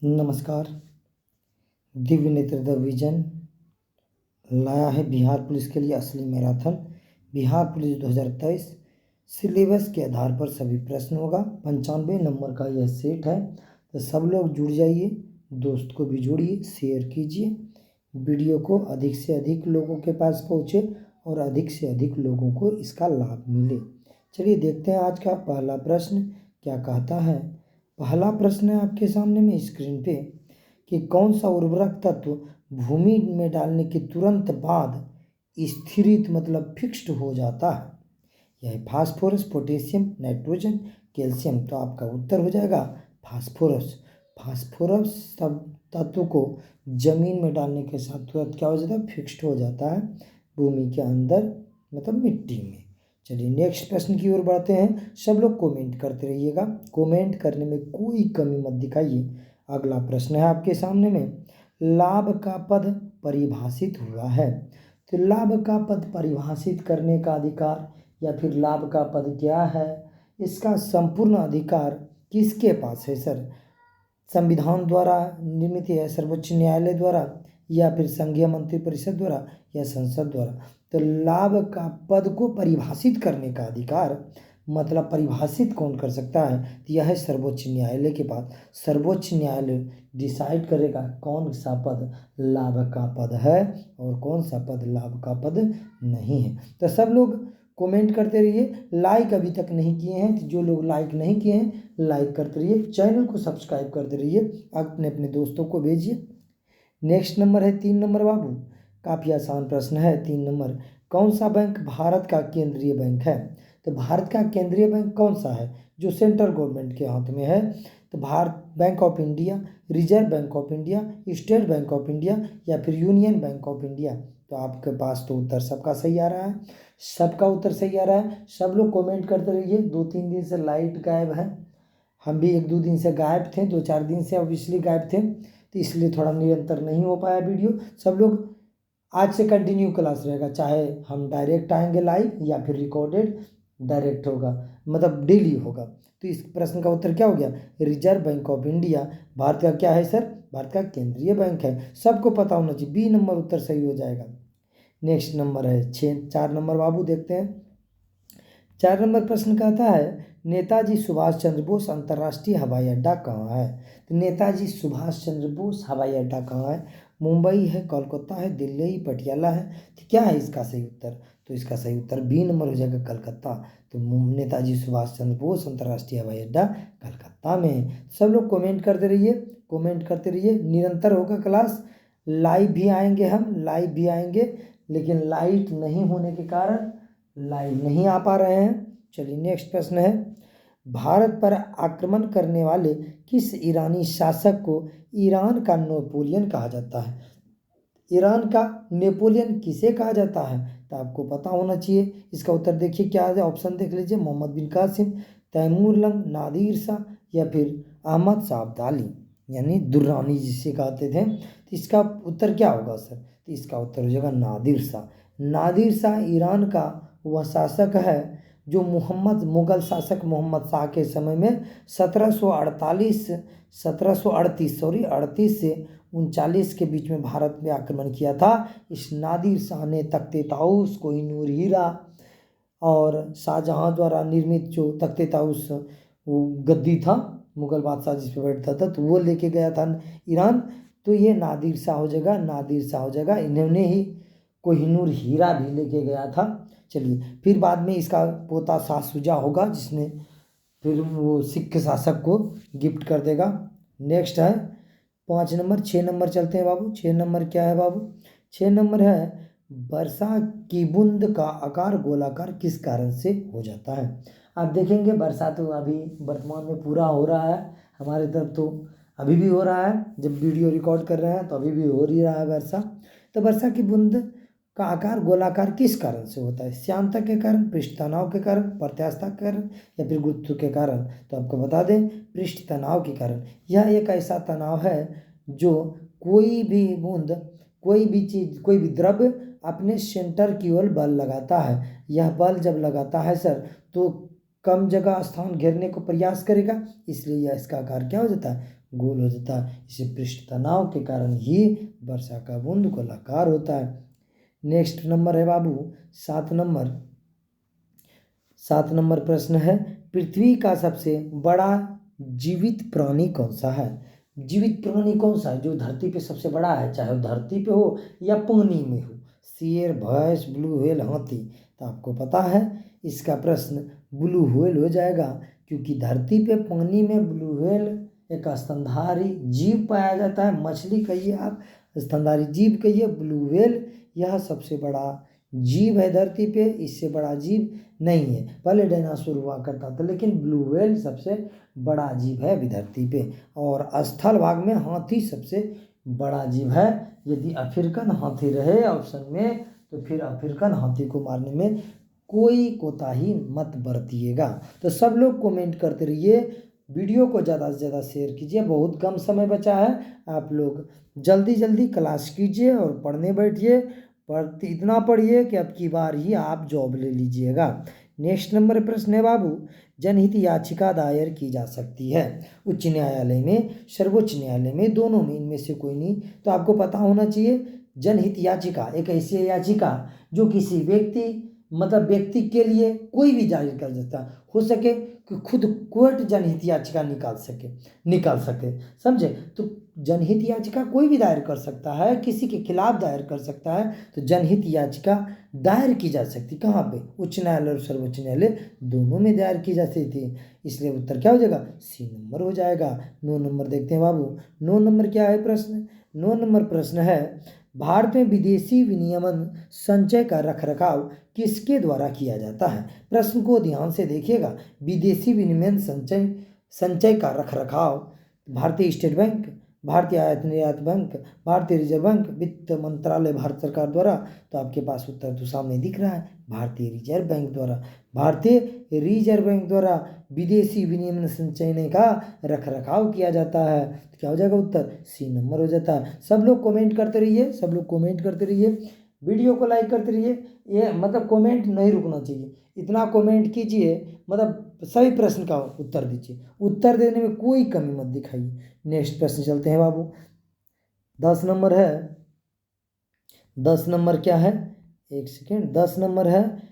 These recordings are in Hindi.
नमस्कार। दिव्य नेत्र द विजन लाया है बिहार पुलिस के लिए असली मैराथन। बिहार पुलिस 2023 सिलेबस के आधार पर सभी प्रश्न होगा। 95 नंबर का यह सेट है, तो सब लोग जुड़ जाइए, दोस्त को भी जोड़िए, शेयर कीजिए, वीडियो को अधिक से अधिक लोगों के पास पहुँचे और अधिक से अधिक लोगों को इसका लाभ मिले। चलिए देखते हैं आज का पहला प्रश्न क्या कहता है। पहला प्रश्न है आपके सामने में स्क्रीन पे कि कौन सा उर्वरक तत्व भूमि में डालने के तुरंत बाद स्थिरित मतलब फिक्स्ड हो जाता है। यह फास्फोरस, पोटेशियम, नाइट्रोजन, कैल्शियम। तो आपका उत्तर हो जाएगा फास्फोरस। फास्फोरस सब तत्व को जमीन में डालने के साथ तुरंत क्या हो जाता है, फिक्स्ड हो जाता है भूमि के अंदर मतलब मिट्टी में। चलिए नेक्स्ट प्रश्न की ओर बढ़ते हैं। सब लोग कमेंट करते रहिएगा, कमेंट करने में कोई कमी मत दिखाइए। अगला प्रश्न है आपके सामने में, लाभ का पद परिभाषित हुआ है। तो लाभ का पद परिभाषित करने का अधिकार या फिर लाभ का पद क्या है, इसका संपूर्ण अधिकार किसके पास है सर? संविधान द्वारा निर्मित है, सर्वोच्च न्यायालय द्वारा, या फिर संघीय मंत्रिपरिषद द्वारा, या संसद द्वारा। तो लाभ का पद को परिभाषित करने का अधिकार मतलब परिभाषित कौन कर सकता है, तो यह है सर्वोच्च न्यायालय के पास। सर्वोच्च न्यायालय डिसाइड करेगा कौन सा पद लाभ का पद है और कौन सा पद लाभ का पद नहीं है। तो सब लोग कमेंट करते रहिए, लाइक अभी तक नहीं किए हैं तो जो लोग लाइक नहीं किए हैं लाइक करते रहिए, चैनल को सब्सक्राइब करते रहिए, अपने अपने दोस्तों को भेजिए। नेक्स्ट नंबर है 3 नंबर बाबू, काफ़ी आसान प्रश्न है। 3 नंबर, कौन सा बैंक भारत का केंद्रीय बैंक है? तो भारत का केंद्रीय बैंक कौन सा है जो सेंट्रल गवर्नमेंट के हाथ में है? तो Bharat bank of India, reserve bank of India, state bank of India, या फिर यूनियन बैंक ऑफ इंडिया। तो आपके पास तो उत्तर सबका सही आ रहा है, सबका उत्तर सही आ रहा है। सब लोग कमेंट करते रहिए। 2-3 दिन से लाइट गायब है, हम भी 1-2 दिन से गायब थे, 2-4 दिन से ऑब्वियसली गायब थे, तो इसलिए थोड़ा निरंतर नहीं हो पाया वीडियो। सब लोग आज से कंटिन्यू क्लास रहेगा, चाहे हम डायरेक्ट आएंगे लाइव या फिर रिकॉर्डेड डायरेक्ट होगा, मतलब डेली होगा। तो इस प्रश्न का उत्तर क्या हो गया? Reserve bank of India Bharat का क्या है सर? भारत का केंद्रीय बैंक है। सबको पता होना चाहिए, बी नंबर उत्तर सही हो जाएगा। नेक्स्ट नंबर है 4 नंबर बाबू, देखते हैं। 4 नंबर प्रश्न कहता है, नेताजी सुभाष चंद्र बोस अंतर्राष्ट्रीय हवाई अड्डा कहाँ है? तो नेताजी सुभाष चंद्र बोस हवाई अड्डा कहाँ है? मुंबई है, कोलकाता है, दिल्ली, पटियाला है। तो क्या है इसका सही उत्तर? तो इसका सही उत्तर बी नंबर हो जाएगा, कलकत्ता। तो नेताजी सुभाष चंद्र बोस अंतर्राष्ट्रीय हवाई अड्डा कलकत्ता में है। सब लोग कमेंट करते रहिए, कमेंट करते रहिए, निरंतर होगा क्लास। लाइव भी आएंगे, हम लाइव भी आएंगे, लेकिन लाइट नहीं होने के कारण लाइव नहीं आ पा रहे हैं। चलिए नेक्स्ट प्रश्न है, भारत पर आक्रमण करने वाले किस ईरानी शासक को ईरान का नेपोलियन कहा जाता है? ईरान का नेपोलियन किसे कहा जाता है? तो आपको पता होना चाहिए। इसका उत्तर देखिए क्या है, ऑप्शन देख लीजिए। मोहम्मद बिन कासिम, तैमूर लंग, नादिर शाह, या फिर अहमद शाह अब्दाली, यानी दुर्रानी जिसे कहते थे। तो इसका उत्तर क्या होगा सर? तो इसका उत्तर हो जाएगा नादिर शाह। नादिर शाह ईरान का वह शासक है जो मुगल शासक मोहम्मद शाह के समय में 1738 से 39 के बीच में भारत में आक्रमण किया था। इस नादिर शाह ने तख्ते ताउस, कोहिनूर हीरा और शाहजहां द्वारा निर्मित जो तख्ते ताउस वो गद्दी था, मुगल बादशाह जिस पर बैठता था, तो वो लेके गया था ईरान। तो ये नादिर शाह हो जाएगा, नादिर शाह हो जाएगा। इन्होंने ही कोहिनूर हीरा भी लेके गया था। चलिए फिर बाद में इसका पोता शाह शुजा होगा जिसने फिर वो सिख शासक को गिफ्ट कर देगा। नेक्स्ट है 5 नंबर। 6 नंबर चलते हैं बाबू। 6 नंबर क्या है बाबू? 6 नंबर है, वर्षा की बूंद का आकार गोलाकार किस कारण से हो जाता है? आप देखेंगे वर्षा तो अभी वर्तमान में पूरा हो रहा है, हमारे तरफ तो अभी भी हो रहा है, जब वीडियो रिकॉर्ड कर रहे हैं तो अभी भी हो ही रहा है वर्षा। तो वर्षा की बूंद का आकार गोलाकार किस कारण से होता है? श्यानता के कारण, पृष्ठ तनाव के कारण, प्रत्यास्थता के कारण, या फिर गुरुत्व के कारण? तो आपको बता दें पृष्ठ तनाव के कारण। यह एक ऐसा तनाव है जो कोई भी बूंद, कोई भी चीज, कोई भी द्रव्य अपने सेंटर की ओर बल लगाता है। यह बल जब लगाता है सर तो कम जगह स्थान घेरने को प्रयास करेगा, इसलिए यह इसका आकार क्या हो जाता है, गोल हो जाता है। इसे पृष्ठ तनाव के कारण ही वर्षा का बूंद गोलाकार होता है। नेक्स्ट नंबर है बाबू 7 नंबर प्रश्न है, पृथ्वी का सबसे बड़ा जीवित प्राणी कौन सा है? जीवित प्राणी कौन सा है जो धरती पे सबसे बड़ा है, चाहे वो धरती पे हो या पानी में हो? शेर, भैंस, ब्लू व्हेल, हाथी। तो आपको पता है इसका प्रश्न ब्लू व्हेल हो जाएगा, क्योंकि धरती पे पानी में ब्लू व्हेल एक स्तनधारी जीव पाया जाता है। मछली कहिए आप, स्तनधारी जीव कहिए, ब्लू व्हेल यह सबसे बड़ा जीव है धरती पे, इससे बड़ा जीव नहीं है। पहले डायनासोर हुआ करता था, लेकिन ब्लू व्हेल सबसे बड़ा जीव है अभी धरती पे। और स्थल भाग में हाथी सबसे बड़ा जीव है। यदि अफ्रीकन हाथी रहे ऑप्शन में तो फिर अफ्रीकन हाथी को मारने में कोई कोताही मत बरतिएगा। तो सब लोग कमेंट करते रहिए, वीडियो को ज़्यादा से ज़्यादा शेयर कीजिए। बहुत कम समय बचा है, आप लोग जल्दी जल्दी क्लास कीजिए और पढ़ने बैठिए। इतना पढ़िए कि अब की बार ही आप जॉब ले लीजिएगा। नेक्स्ट नंबर प्रश्न है बाबू, जनहित याचिका दायर की जा सकती है उच्च न्यायालय में, सर्वोच्च न्यायालय में, दोनों में, इनमें से कोई नहीं। तो आपको पता होना चाहिए जनहित याचिका एक ऐसी याचिका जो किसी व्यक्ति के लिए कोई भी जारी कर सकता हो सके कि खुद कोर्ट जनहित याचिका निकाल सके समझे। तो जनहित याचिका कोई भी दायर कर सकता है, किसी के खिलाफ दायर कर सकता है। तो जनहित याचिका दायर की जा सकती कहाँ पे, उच्च न्यायालय और सर्वोच्च न्यायालय दोनों में दायर की जा सकती थी। इसलिए उत्तर क्या हो जाएगा, सी नंबर हो जाएगा। 9 नंबर देखते हैं बाबू, 9 नंबर क्या है प्रश्न। 9 नंबर प्रश्न है, भारत में विदेशी विनियमन संचय का रखरखाव किसके द्वारा किया जाता है? प्रश्न को ध्यान से देखिएगा। विदेशी विनिमय संचय का रखरखाव भारतीय स्टेट बैंक, भारतीय आयात निर्यात बैंक, भारतीय रिजर्व बैंक, वित्त मंत्रालय भारत सरकार द्वारा। तो आपके पास उत्तर तो सामने दिख रहा है, भारतीय रिजर्व बैंक द्वारा। भारतीय रिजर्व बैंक द्वारा विदेशी विनिमय संचय का रखरखाव किया जाता है। तो क्या हो जाएगा उत्तर, सी नंबर हो जाता है। सब लोग कमेंट करते रहिए, सब लोग कमेंट करते रहिए, वीडियो को लाइक करते रहिए। ये कमेंट नहीं रुकना चाहिए, इतना कमेंट कीजिए, सभी प्रश्न का उत्तर दीजिए, उत्तर देने में कोई कमी मत दिखाइए। नेक्स्ट प्रश्न चलते हैं बाबू, 10 नंबर है। 10 नंबर क्या है, एक सेकेंड, 10 नंबर है,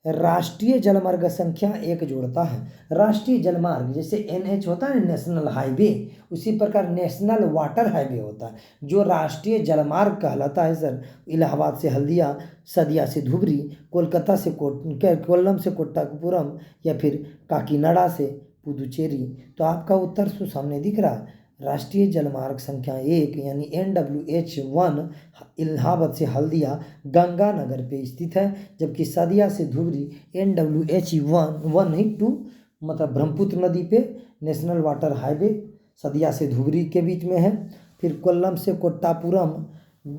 राष्ट्रीय जलमार्ग संख्या 1 जोड़ता है। राष्ट्रीय जलमार्ग जैसे NH होता है नेशनल हाईवे, उसी प्रकार नेशनल वाटर हाईवे होता है, जो राष्ट्रीय जलमार्ग कहलाता है सर। इलाहाबाद से हल्दिया, सदिया से धुबरी, कोलकाता से कोल्लम से कोट्टापुरम, या फिर काकीनाडा से पुदुचेरी। तो आपका उत्तर सामने दिख रहा है, राष्ट्रीय जलमार्ग संख्या 1 यानी NWH1 इलाहाबाद से हल्दिया गंगानगर पे स्थित है, जबकि सदिया से धुबरी NWH1 ही 2 ब्रह्मपुत्र नदी पे नेशनल वाटर हाईवे सदिया से धुबरी के बीच में है। फिर कोल्लम से कोट्टापुरम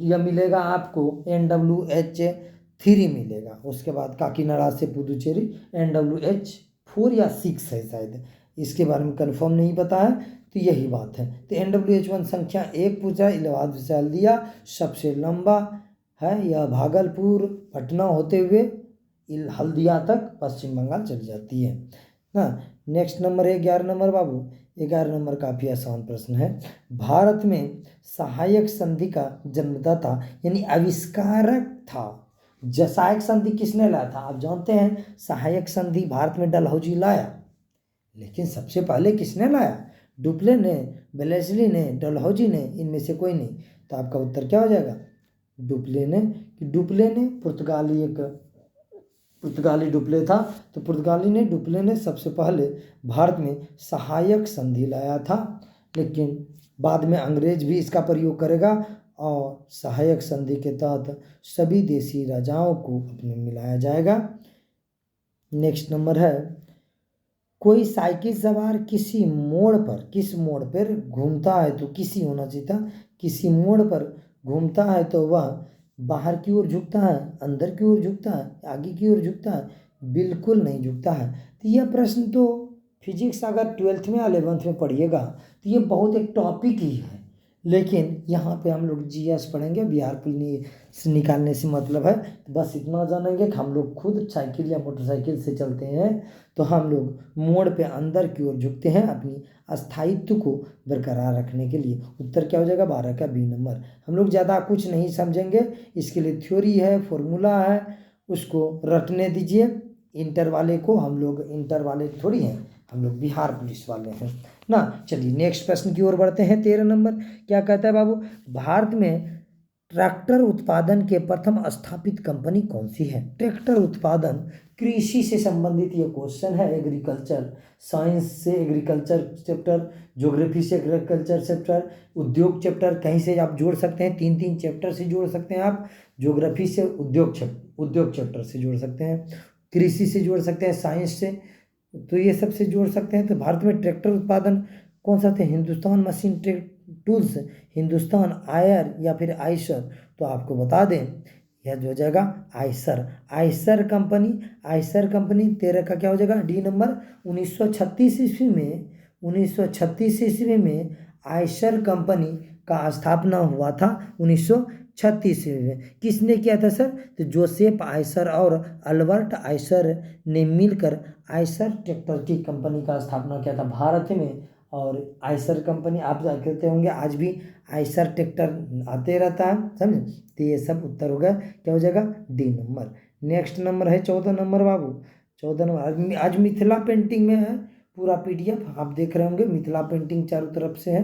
यह मिलेगा आपको NWH3 मिलेगा। उसके बाद काकीनाडा से पुदुचेरी NWH4 या 6 है शायद, इसके बारे में कंफर्म नहीं पता है। तो यही बात है। तो NWH1 संख्या 1 पूछा, इलाहाबाद से हल्दिया सबसे लंबा है, यह भागलपुर पटना होते हुए हल्दिया तक पश्चिम बंगाल चली जाती है ना। नेक्स्ट नंबर है 11 नंबर बाबू। 11 नंबर काफ़ी आसान प्रश्न है, भारत में सहायक संधि का जन्मदाता यानी आविष्कारक था। सहायक संधि किसने लाया था? आप जानते हैं सहायक संधि भारत में डलहौजी लाया, लेकिन सबसे पहले किसने लाया? डुप्ले ने, वेलेस्ली ने, डलहौजी ने, इनमें से कोई नहीं। तो आपका उत्तर क्या हो जाएगा, डुप्ले ने। पुर्तगाली डुप्ले था, तो डुप्ले ने सबसे पहले भारत में सहायक संधि लाया था, लेकिन बाद में अंग्रेज भी इसका प्रयोग करेगा और सहायक संधि के तहत सभी देशी राजाओं को अपने मिलाया जाएगा। नेक्स्ट नंबर है, कोई साइकिल सवार किस मोड़ पर घूमता है, तो किसी होना चाहिए था, किसी मोड़ पर घूमता है तो वह बाहर की ओर झुकता है, अंदर की ओर झुकता है, आगे की ओर झुकता है? बिल्कुल नहीं झुकता है। तो यह प्रश्न तो फिजिक्स अगर 12th में या 11th में पढ़िएगा तो ये बहुत एक टॉपिक ही है, लेकिन यहाँ पे हम लोग जीएस पढ़ेंगे। बिहार पुलिस निकालने से मतलब है, तो बस इतना जानेंगे कि हम लोग खुद साइकिल या मोटरसाइकिल से चलते हैं तो हम लोग मोड़ पे अंदर की ओर झुकते हैं अपनी अस्थायित्व को बरकरार रखने के लिए। उत्तर क्या हो जाएगा? 12 का बी नंबर। हम लोग ज़्यादा कुछ नहीं समझेंगे, इसके लिए थ्योरी है, फॉर्मूला है, उसको रटने दीजिए। इंटर वाले को, हम लोग इंटर वाले थोड़ी हैं, हम लोग बिहार पुलिस वाले हैं ना। चलिए नेक्स्ट प्रश्न की ओर बढ़ते हैं। 13 नंबर क्या कहता है बाबू? भारत में ट्रैक्टर उत्पादन के प्रथम स्थापित कंपनी कौन सी है? ट्रैक्टर उत्पादन कृषि से संबंधित ये क्वेश्चन है। एग्रीकल्चर साइंस से एग्रीकल्चर चैप्टर, ज्योग्राफी से एग्रीकल्चर चैप्टर, उद्योग चैप्टर, कहीं से आप जोड़ सकते हैं। 3 चैप्टर से जोड़ सकते हैं आप। ज्योग्राफी से उद्योग चैप्टर से जोड़ सकते हैं, कृषि से जोड़ सकते हैं, साइंस से, तो ये सब से जोड़ सकते हैं। तो भारत में ट्रैक्टर उत्पादन कौन सा थे? हिंदुस्तान मशीन टूल्स, हिंदुस्तान आयर या फिर आइसर। तो आपको बता दें यह जो हो जाएगा आइसर। आइसर कंपनी 13 का क्या हो जाएगा? D number. 1936 ईस्वी में आइसर कंपनी का स्थापना हुआ था। 1936 में किसने किया था सर? तो जोसेफ आइसर और अल्बर्ट आइसर ने मिलकर आइसर ट्रैक्टर की कंपनी का स्थापना किया था भारत में। और आइसर कंपनी आप कहते होंगे आज भी आइसर ट्रैक्टर आते रहता है, समझे। तो ये सब उत्तर हो गया, क्या हो जाएगा? D number. नेक्स्ट नंबर है 14 नंबर बाबू। 14 नंबर आज मिथिला पेंटिंग में है पूरा पीडीएफ, आप देख रहे होंगे। मिथिला पेंटिंग चारों तरफ से है।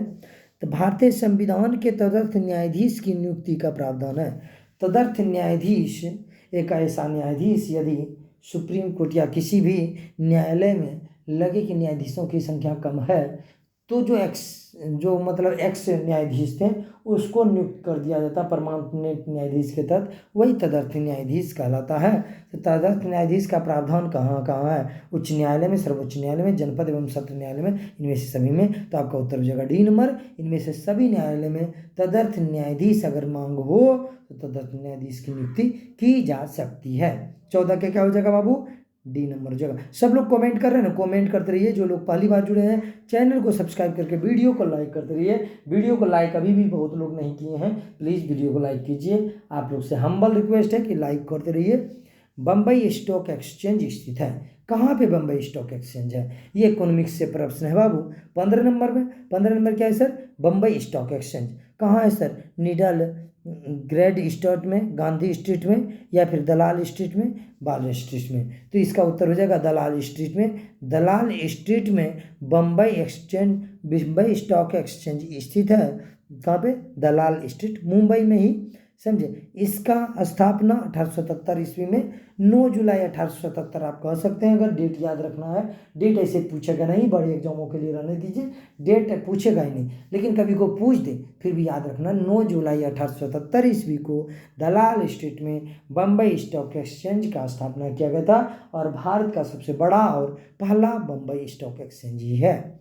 तो भारतीय संविधान के तदर्थ न्यायाधीश की नियुक्ति का प्रावधान है। तदर्थ न्यायाधीश एक ऐसा न्यायाधीश यदि सुप्रीम कोर्ट या किसी भी न्यायालय में लगे कि न्यायाधीशों की संख्या कम है, तो जो एक्स न्यायाधीश थे उसको नियुक्त कर दिया जाता परमानेंट न्यायाधीश के तहत, वही तदर्थ न्यायाधीश कहलाता है। तो तदर्थ न्यायाधीश का प्रावधान कहाँ कहाँ है? उच्च न्यायालय में, सर्वोच्च न्यायालय में, जनपद एवं सत्र न्यायालय में, इनमें से सभी में। तो आपका उत्तर हो जाएगा डी नंबर। इनमें से सभी न्यायालय में तदर्थ न्यायाधीश अगर मांग हो तो तदर्थ न्यायाधीश की नियुक्ति की जा सकती है। 14 के क्या हो जाएगा बाबू? डी नंबर हो जाएगा। सब लोग कमेंट कर रहे हैं ना, कमेंट करते रहिए। जो लोग पहली बार जुड़े हैं चैनल को सब्सक्राइब करके वीडियो को लाइक करते रहिए। वीडियो को लाइक अभी भी बहुत लोग नहीं किए हैं, प्लीज़ वीडियो को लाइक कीजिए। आप लोग से हम्बल रिक्वेस्ट है कि लाइक करते रहिए। बम्बई स्टॉक एक्सचेंज स्थित है। कहाँ पे बम्बई स्टॉक एक्सचेंज है? ये इकोनॉमिक्स से प्रश्न है बाबू। 15 नंबर में, 15 नंबर क्या है सर? बम्बई स्टॉक एक्सचेंज कहाँ है सर? नीडल ग्रेड स्ट्रीट में, गांधी स्ट्रीट में, या फिर दलाल स्ट्रीट में, बाल स्ट्रीट में। तो इसका उत्तर हो जाएगा दलाल स्ट्रीट में। दलाल स्ट्रीट में बम्बई स्टॉक एक्सचेंज स्थित है। कहाँ पे? दलाल स्ट्रीट, मुंबई में ही, समझे। इसका स्थापना 1877 ईस्वी में, 9 जुलाई 1877 आप कह सकते हैं अगर डेट याद रखना है। डेट ऐसे पूछेगा नहीं, बड़े एग्जामों के लिए रहने दीजिए, डेट पूछेगा ही नहीं, लेकिन कभी को पूछ दे फिर भी याद रखना। 9 जुलाई 1877 ईस्वी को दलाल स्ट्रीट में बम्बई स्टॉक एक्सचेंज का स्थापना किया गया था, और भारत का सबसे बड़ा और पहला बम्बई स्टॉक एक्सचेंज ही है।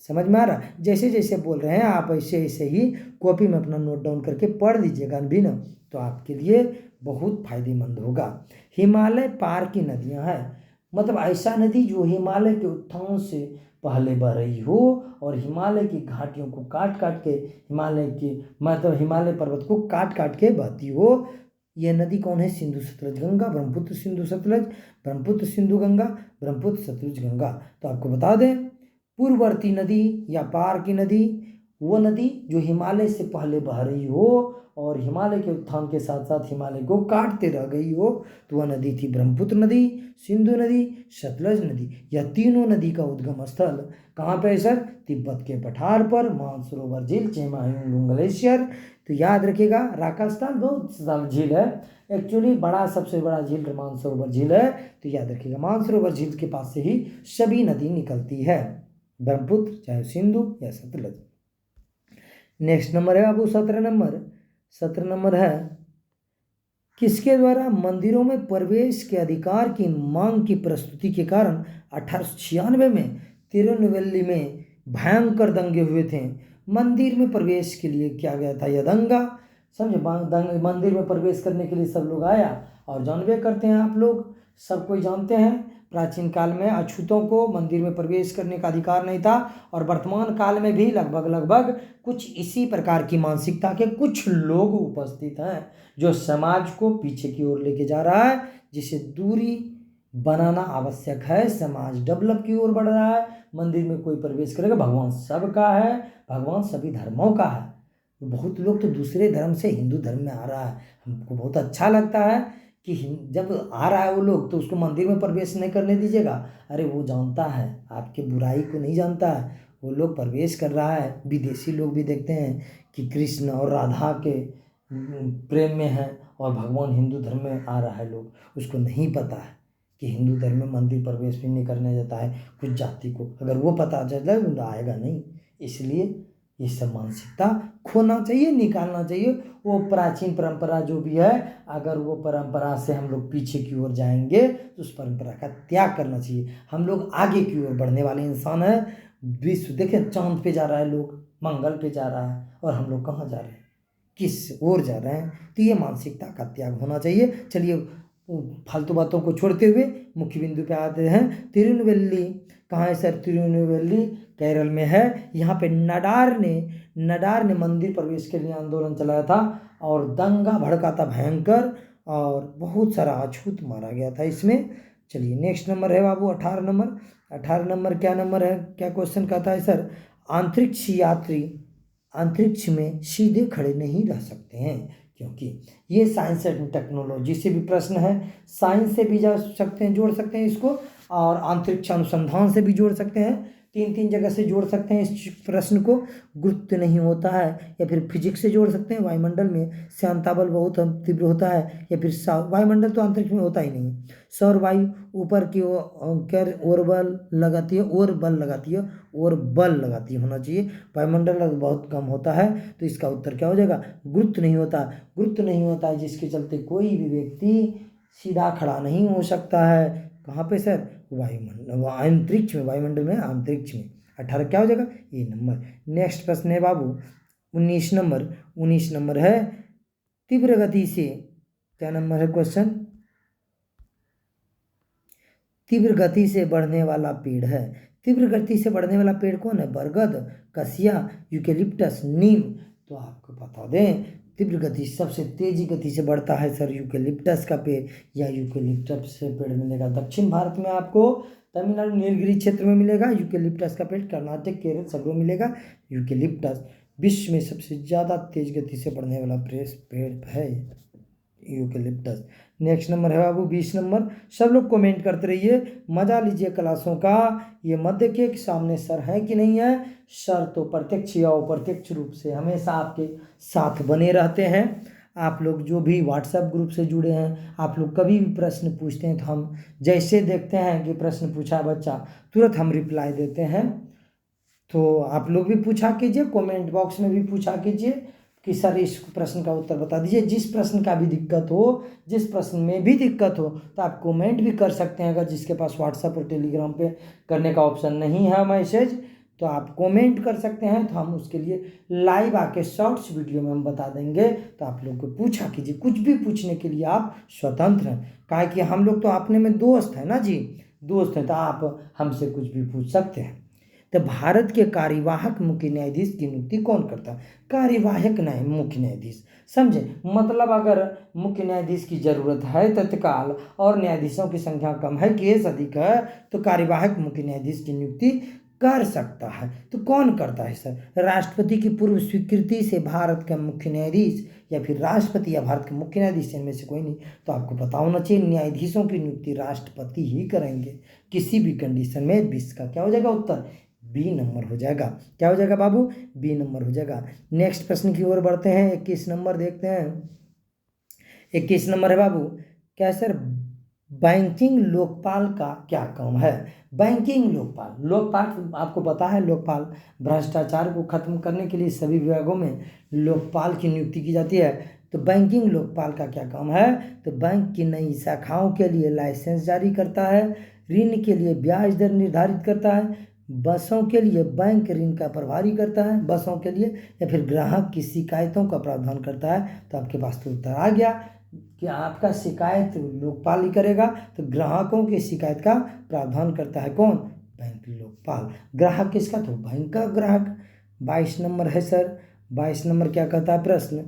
समझ में आ रहा? जैसे जैसे बोल रहे हैं आप ऐसे ऐसे ही कॉपी में अपना नोट डाउन करके पढ़ लीजिएगा भी ना, तो आपके लिए बहुत फायदेमंद होगा। हिमालय पार की नदियां हैं, मतलब ऐसा नदी जो हिमालय के उत्थान से पहले बह रही हो और हिमालय की घाटियों को काट काट के, हिमालय पर्वत को काट काट के बहती हो। यह नदी कौन है? सिंधु सतलज गंगा, ब्रह्मपुत्र सिंधु सतलज, ब्रह्मपुत्र सिंधु गंगा, ब्रह्मपुत्र सतलज गंगा। तो आपको बता दें पूर्ववर्ती नदी या पार की नदी, वो नदी जो हिमालय से पहले बह रही हो और हिमालय के उत्थान के साथ साथ हिमालय को काटते रह गई हो, तो वह नदी थी ब्रह्मपुत्र नदी, सिंधु नदी, सतलज नदी। यह तीनों नदी का उद्गम स्थल कहाँ पे है सर? तिब्बत के पठार पर, मानसरोवर झील, चेमायुंग ग्लेशियर। तो याद रखिएगा, राजस्थान बहुत सारा झील है, एक्चुअली सबसे बड़ा झील मानसरोवर झील है। तो याद रखिएगा मानसरोवर झील के पास से ही सभी नदी निकलती है, ब्रह्मपुत्र चाहे सिंधु या सतलज। नेक्स्ट नंबर है बाबू 17 नंबर। 17 नंबर है किसके द्वारा मंदिरों में प्रवेश के अधिकार की मांग की प्रस्तुति के कारण 1896 में तिरुनेलवेली में भयंकर दंगे हुए थे। मंदिर में प्रवेश के लिए किया गया था यह दंगा, समझे। मंदिर में प्रवेश करने के लिए सब लोग आया, और जानबे करते हैं आप लोग, सब कोई जानते हैं प्राचीन काल में अछूतों को मंदिर में प्रवेश करने का अधिकार नहीं था, और वर्तमान काल में भी लगभग कुछ इसी प्रकार की मानसिकता के कुछ लोग उपस्थित हैं जो समाज को पीछे की ओर लेके जा रहा है, जिसे दूरी बनाना आवश्यक है। समाज डेवलप की ओर बढ़ रहा है, मंदिर में कोई प्रवेश करेगा, भगवान सबका है, भगवान सभी धर्मों का है। बहुत लोग तो दूसरे धर्म से हिंदू धर्म में आ रहा है, हमको बहुत अच्छा लगता है कि जब आ रहा है वो लोग तो उसको मंदिर में प्रवेश नहीं करने दीजिएगा। अरे वो जानता है, आपके बुराई को नहीं जानता है, वो लोग प्रवेश कर रहा है। विदेशी लोग भी देखते हैं कि कृष्ण और राधा के प्रेम में है, और भगवान हिंदू धर्म में आ रहा है लोग, उसको नहीं पता है कि हिंदू धर्म में मंदिर प्रवेश भी नहीं करने देता है कुछ जाति को। अगर वो पता चल जाए तो आएगा नहीं। इसलिए ये सब मानसिकता खोना चाहिए, निकालना चाहिए। वो प्राचीन परंपरा जो भी है, अगर वो परंपरा से हम लोग पीछे की ओर जाएंगे तो उस परंपरा का त्याग करना चाहिए। हम लोग आगे की ओर बढ़ने वाले इंसान हैं। विश्व देखें, चांद पे जा रहा है लोग, मंगल पे जा रहा है, और हम लोग कहाँ जा रहे हैं, किस ओर जा रहे हैं? तो ये मानसिकता का त्याग होना चाहिए। चलिए फालतू बातों को छोड़ते हुए मुख्य बिंदु पे आते हैं। तिरुनेलवेली कहाँ है सर? तिरुनेलवेली केरल में है। यहाँ पे नडार ने मंदिर प्रवेश के लिए आंदोलन चलाया था, और दंगा भड़का था भयंकर, और बहुत सारा अछूत मारा गया था इसमें। चलिए नेक्स्ट नंबर है बाबू 18 नंबर क्या नंबर है, क्या क्वेश्चन कहता है सर? अंतरिक्ष यात्री अंतरिक्ष में सीधे खड़े नहीं रह सकते हैं, क्योंकि ये साइंस एंड टेक्नोलॉजी से भी प्रश्न है। साइंस से भी जा सकते हैं, जोड़ सकते हैं इसको, और अंतरिक्ष अनुसंधान से भी जोड़ सकते हैं। तीन जगह से जोड़ सकते हैं इस प्रश्न को। गुरुत्व नहीं होता है, या फिर फिजिक्स से जोड़ सकते हैं। वायुमंडल में श्यानता बल बहुत तीव्र होता है, या फिर वायुमंडल तो अंतरिक्ष में होता ही नहीं। सौर वायु ऊपर की ओर बल लगाती है, और बल लगाती होना चाहिए। वायुमंडल बहुत कम होता है, तो इसका उत्तर क्या हो जाएगा? गुरुत्व नहीं होता है, जिसके चलते कोई भी व्यक्ति सीधा खड़ा नहीं हो सकता है। कहाँ पे सर? वायुमंडल, अंतरिक्ष में, वायुमंडल में, अंतरिक्ष में। 18 क्या हो जाएगा? ये नंबर। नेक्स्ट प्रश्न है बाबू 19 नंबर है। तीव्र गति से, क्या नंबर है क्वेश्चन? तीव्र गति से बढ़ने वाला पेड़ है। तीव्र गति से बढ़ने वाला पेड़ कौन है? बरगद, कसिया, यूकेलिप्टस, नीम। तो आपको बता दें, तीव्र गति सबसे तेजी गति से बढ़ता है सर यूकेलिप्टस का पेड़, या यूकेलिप्टस से पेड़ मिलेगा दक्षिण भारत में, आपको तमिलनाडु नीलगिरी क्षेत्र में मिलेगा यूकेलिप्टस का पेड़। कर्नाटक, केरल सगरों मिलेगा यूकेलिप्टस। विश्व में सबसे ज़्यादा तेज गति से बढ़ने वाला पेड़ है यूकेलिप्टस। नेक्स्ट नंबर है बाबू 20 नंबर। सब लोग कमेंट करते रहिए, मजा लीजिए क्लासों का। ये मत देखिए कि सामने सर है कि नहीं है। सर तो प्रत्यक्ष या अप्रत्यक्ष रूप से हमेशा आपके साथ बने रहते हैं। आप लोग जो भी व्हाट्सएप ग्रुप से जुड़े हैं, आप लोग कभी भी प्रश्न पूछते हैं तो हम जैसे देखते हैं कि प्रश्न पूछा बच्चा, तुरंत हम रिप्लाई देते हैं। तो आप लोग भी पूछा कीजिए, कमेंट बॉक्स में भी पूछा कीजिए कि सर इस प्रश्न का उत्तर बता दीजिए। जिस प्रश्न का भी दिक्कत हो, जिस प्रश्न में भी दिक्कत हो, तो आप कमेंट भी कर सकते हैं। अगर जिसके पास व्हाट्सएप और टेलीग्राम पे करने का ऑप्शन नहीं है मैसेज, तो आप कमेंट कर सकते हैं, तो हम उसके लिए लाइव आके शॉर्ट्स वीडियो में हम बता देंगे। तो आप लोग को पूछा कीजिए, कुछ भी पूछने के लिए आप स्वतंत्र हैं। काहे कि हम लोग तो अपने में दोस्त हैं ना जी, दोस्त हैं, तो आप हमसे कुछ भी पूछ सकते हैं। तो भारत के कार्यवाहक मुख्य न्यायाधीश की नियुक्ति कौन करता है? कार्यवाहक मुख्य न्यायाधीश, समझे? मतलब अगर मुख्य न्यायाधीश की जरूरत है तत्काल, और न्यायाधीशों की संख्या कम है, केस अधिक है, तो कार्यवाहक मुख्य न्यायाधीश की नियुक्ति कर सकता है। तो कौन करता है सर? राष्ट्रपति की पूर्व स्वीकृति से भारत का मुख्य न्यायाधीश, या फिर राष्ट्रपति या भारत के मुख्य न्यायाधीश, इनमें से कोई नहीं। तो आपको पता होना चाहिए, न्यायाधीशों की नियुक्ति राष्ट्रपति ही करेंगे किसी भी कंडीशन में। 20 का क्या हो जाएगा उत्तर? बी नंबर हो जाएगा। क्या हो जाएगा बाबू? बी नंबर हो जाएगा। नेक्स्ट प्रश्न की ओर बढ़ते हैं। 21 नंबर देखते हैं। 21 नंबर है बाबू, क्या सर? बैंकिंग लोकपाल का क्या काम है? बैंकिंग लोकपाल आपको पता है, लोकपाल भ्रष्टाचार को खत्म करने के लिए सभी विभागों में लोकपाल की नियुक्ति की जाती है। तो बैंकिंग लोकपाल का क्या काम है? तो बैंक की नई शाखाओं के लिए लाइसेंस जारी करता है, ऋण के लिए ब्याज दर निर्धारित करता है, बसों के लिए बैंक ऋण का प्रभारी करता है बसों के लिए, या फिर ग्राहक की शिकायतों का प्रावधान करता है। तो आपके पास तो उत्तर आ गया, कि आपका शिकायत लोकपाल ही करेगा, तो ग्राहकों की शिकायत का प्रावधान करता है कौन? बैंक लोकपाल। ग्राहक किसका? तो बैंक का ग्राहक। 22 नंबर है सर। 22 नंबर क्या कहता है प्रश्न?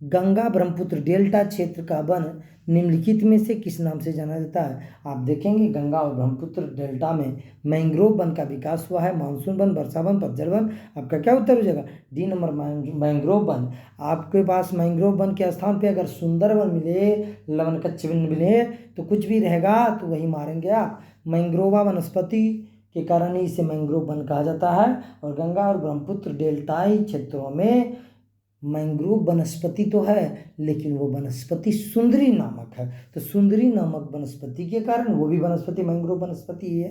गंगा ब्रह्मपुत्र डेल्टा क्षेत्र का वन निम्नलिखित में से किस नाम से जाना जाता है? आप देखेंगे गंगा और ब्रह्मपुत्र डेल्टा में मैंग्रोव वन का विकास हुआ है, मानसून वन, वर्षा वन, पतझड़ वन। आपका क्या उत्तर हो जाएगा? D number mangrove one. आपके पास मैंग्रोव वन के स्थान पे अगर सुंदर वन मिले, लवन कच्छ वन मिले, तो कुछ भी रहेगा तो वही मारेंगे आप। मैंग्रोवा वनस्पति के कारण ही इसे मैंग्रोव वन कहा जाता है। और गंगा और ब्रह्मपुत्र डेल्टाई क्षेत्रों में मैंग्रोव वनस्पति तो है, लेकिन वो वनस्पति सुंदरी नामक है, तो सुंदरी नामक वनस्पति के कारण वो भी वनस्पति मैंग्रोव वनस्पति ही है।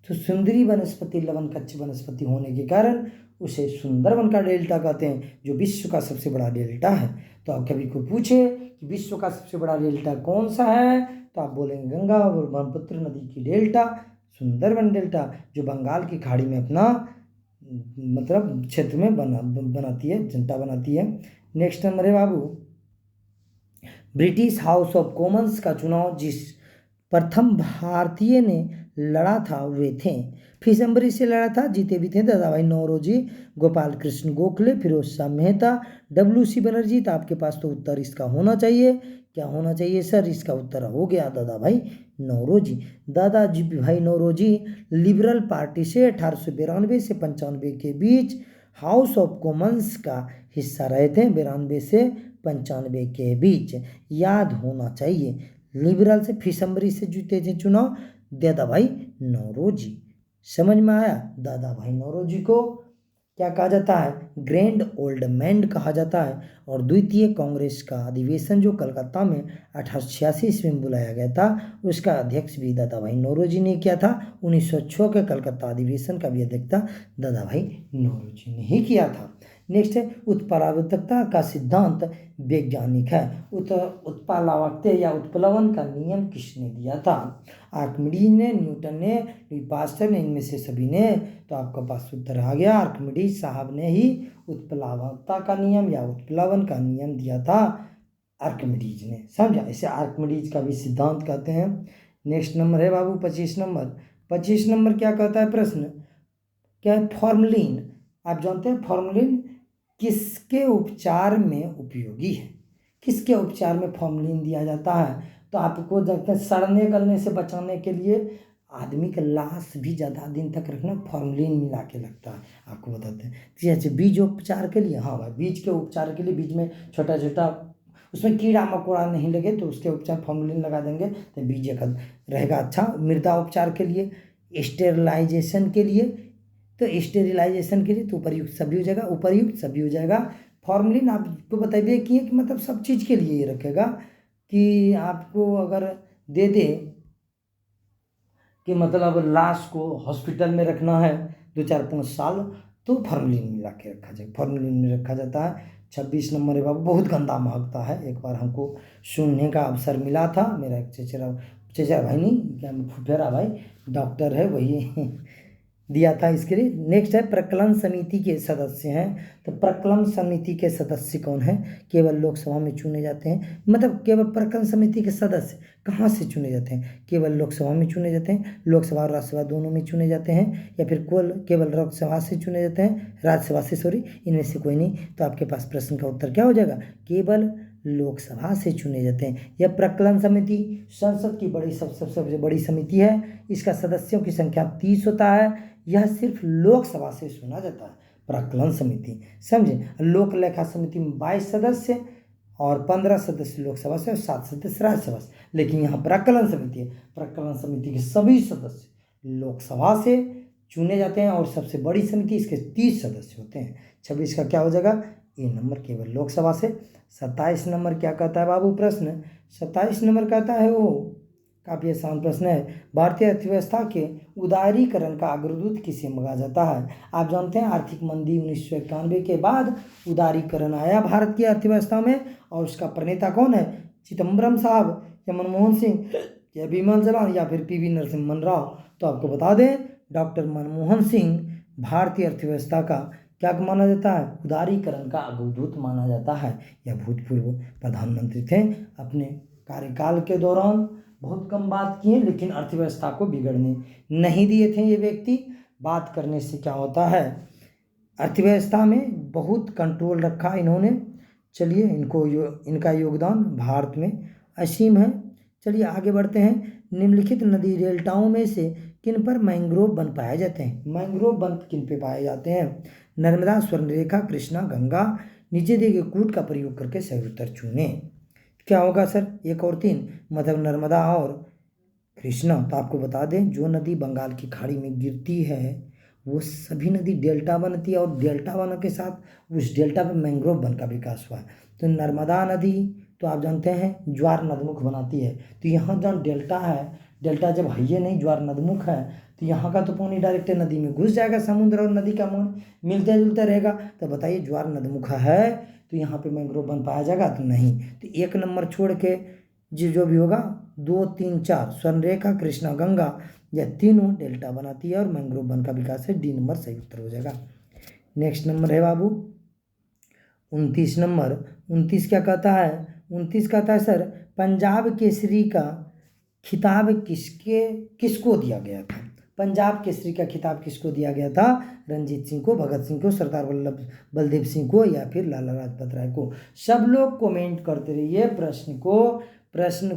तो सुंदरी वनस्पति लवन कच्छ वनस्पति होने के कारण उसे सुंदरवन का डेल्टा कहते हैं, जो विश्व का सबसे बड़ा डेल्टा है। तो आप कभी को पूछे कि विश्व का सबसे बड़ा डेल्टा कौन सा है, तो आप बोलेंगे गंगा और ब्रह्मपुत्र नदी की डेल्टा, सुंदरवन डेल्टा, जो बंगाल की खाड़ी में अपना मतलब क्षेत्र में बनाती है, जनता बनाती है। नेक्स्ट नंबर है बाबू, ब्रिटिश हाउस ऑफ कॉमन्स का चुनाव जिस प्रथम भारतीय ने लड़ा था वे थे। फिशम्बरी से लड़ा था, जीते भी थे दादाभाई नौरोजी, गोपाल कृष्ण गोखले, फिरोज शाह मेहता, WC बनर्जी। तो आपके पास तो उत्तर इसका होना चाहिए, क्या होना चाहिए सर? इसका उत्तर हो गया दादाभाई नौरोजी। दादाजी भाई नौरोजी लिबरल पार्टी से 1892 से 95 के बीच हाउस ऑफ कॉमन्स का हिस्सा रहे थे, 92 से 95 के बीच, याद होना चाहिए। लिबरल से फिशम्बरी से जीते थे चुनाव दादाभाई नौरोजी। समझ में आया? दादाभाई नौरोजी को क्या कहा जाता है? ग्रैंड ओल्ड मैन कहा जाता है। और द्वितीय कांग्रेस का अधिवेशन जो कलकत्ता में 1886 ईस्वी में बुलाया गया था, उसका अध्यक्ष भी दादाभाई नौरोजी ने किया था। 1906 के कलकत्ता अधिवेशन का भी अध्यक्षता दादाभाई नौरोजी ने ही किया था। नेक्स्ट है, उत्प्लावकता का सिद्धांत वैज्ञानिक है। उत्प्लावकता या उत्प्लवन का नियम किसने दिया था? आर्किमिडीज ने, न्यूटन ने, लुई पास्टर ने, इनमें से सभी ने। तो आपका पास उत्तर आ गया, आर्किमिडीज साहब ने ही उत्प्लावकता का नियम या उत्प्लवन का नियम दिया था, आर्किमिडीज ने। समझा? इसे आर्किमिडीज का भी सिद्धांत कहते हैं। नेक्स्ट नंबर है बाबू 25 नंबर। 25 नंबर क्या कहता है प्रश्न? क्या है? फॉर्मलिन। आप जानते हैं फॉर्मलिन किसके उपचार में उपयोगी है? किसके उपचार में फॉर्मलिन दिया जाता है? तो आपको देखते हैं सड़ने गलने से बचाने के लिए आदमी का लाश भी ज़्यादा दिन तक रखना फॉर्मलिन मिला के लगता है, आपको बताते हैं। जैसे बीज उपचार के लिए, हाँ भाई, बीज के उपचार के लिए बीज में छोटा छोटा उसमें कीड़ा मकोड़ा नहीं लगे तो उसके उपचार फॉर्मलिन लगा देंगे तो बीज एक रहेगा अच्छा। मृदा उपचार के लिए, स्टेरिलाइजेशन के लिए, तो स्टेरिलाइजेशन के लिए तो उपरयुक्त सभी हो जाएगा, उपरयुक्त सभी हो जाएगा। फॉर्मलिन आपको बताइए कि मतलब सब चीज़ के लिए ये रखेगा कि आपको अगर दे दे कि मतलब लाश को हॉस्पिटल में रखना है 2-4-5 साल, तो फॉर्मलिन मिला के रखा जाए, फॉर्मलिन में रखा जाता है। 26 नंबर है बाबू, बहुत गंदा महकता है। एक बार हमको सुनने का अवसर मिला था, मेरा एक चचेरा भाई नहीं, क्या फुफेरा भाई डॉक्टर है, वही दिया था इसके लिए। नेक्स्ट है, प्रकलन समिति के सदस्य हैं। तो प्रकलन समिति के सदस्य कौन है? केवल लोकसभा में चुने जाते हैं। मतलब केवल प्रकलन समिति के सदस्य कहाँ से चुने जाते हैं? केवल लोकसभा में चुने जाते हैं, लोकसभा और राज्यसभा दोनों में चुने जाते हैं, या फिर केवल लोकसभा से चुने जाते हैं, राज्यसभा से, सॉरी, इनमें से कोई नहीं। तो आपके पास प्रश्न का उत्तर क्या हो जाएगा? केवल लोकसभा से चुने जाते हैं। यह प्रकलन समिति संसद की सबसे बड़ी समिति है। इसका सदस्यों की संख्या 30 होता है। यह सिर्फ लोकसभा से चुना जाता है, प्रकलन समिति। समझे? लोक लेखा समिति में 22 सदस्य और 15 सदस्य लोकसभा से और 7 सदस्य राज्यसभा से। लेकिन यहाँ प्रकलन समिति है, प्रकलन समिति के सभी सदस्य लोकसभा से चुने जाते हैं और सबसे बड़ी समिति इसके 30 सदस्य होते हैं। 26 का क्या हो जाएगा? ए नंबर केवल लोकसभा से। 27 नंबर क्या कहता है बाबू प्रश्न? 27 नंबर कहता है, वो काफ़ी आसान प्रश्न है, भारतीय अर्थव्यवस्था के उदारीकरण का अग्रदूत किसे माना जाता है? आप जानते हैं आर्थिक मंदी 1991 के बाद उदारीकरण आया भारत की अर्थव्यवस्था में, और उसका प्रणेता कौन है? चिदम्बरम साहब या मनमोहन सिंह या विमल जलान या फिर PV नरसिम्हन राव? तो आपको बता दें, डॉक्टर मनमोहन सिंह भारतीय अर्थव्यवस्था का क्या माना जाता है? उदारीकरण का अग्रदूत माना जाता है। यह भूतपूर्व प्रधानमंत्री थे। अपने कार्यकाल के दौरान बहुत कम बात किए, लेकिन अर्थव्यवस्था को बिगड़ने नहीं दिए थे ये व्यक्ति। बात करने से क्या होता है, अर्थव्यवस्था में बहुत कंट्रोल रखा इन्होंने। चलिए, इनका योगदान भारत में असीम है। चलिए आगे बढ़ते हैं। निम्नलिखित नदी डेल्टाओं में से किन पर मैंग्रोव वन पाए जाते हैं? मैंग्रोव वन किन पे पाए जाते हैं? नर्मदा, स्वर्णरेखा, कृष्णा, गंगा। नीचे दिए गए कूट का प्रयोग करके सही उत्तर चुने। क्या होगा सर? 1 और 3, मतलब नर्मदा और कृष्णा। तो आपको बता दें, जो नदी बंगाल की खाड़ी में गिरती है वो सभी नदी डेल्टा बनती है, और डेल्टा वन के साथ उस डेल्टा में मैंग्रोव वन का विकास हुआ है। तो नर्मदा नदी तो आप जानते हैं ज्वार नदमुख बनाती है। तो यहाँ जहाँ डेल्टा है, डेल्टा जब है ये नहीं, ज्वार नदमुख है, तो यहाँ का तो पानी डायरेक्ट नदी में घुस जाएगा। समुद्र और नदी का पानी मिलते जुलते रहेगा। तो बताइए, ज्वार नदमुख है तो यहाँ पे मैंग्रोव वन पाया जाएगा? तो नहीं। तो 1 नंबर छोड़ के जो भी होगा 2, 3, 4, स्वर्णरेखा, कृष्णा, गंगा, यह तीनों डेल्टा बनाती है और मैंग्रोव वन का विकास है। डी नंबर सही उत्तर हो जाएगा। नेक्स्ट नंबर है बाबू 29 नंबर। 29 क्या कहता है? 29 कहता है सर, पंजाब केसरी का खिताब किसको दिया गया था? पंजाब केसरी का खिताब किसको दिया गया था? रणजीत सिंह को, भगत सिंह को, सरदार बलदेव सिंह को, या फिर लाला लाजपत राय को? सब लोग कमेंट करते रहिए, प्रश्न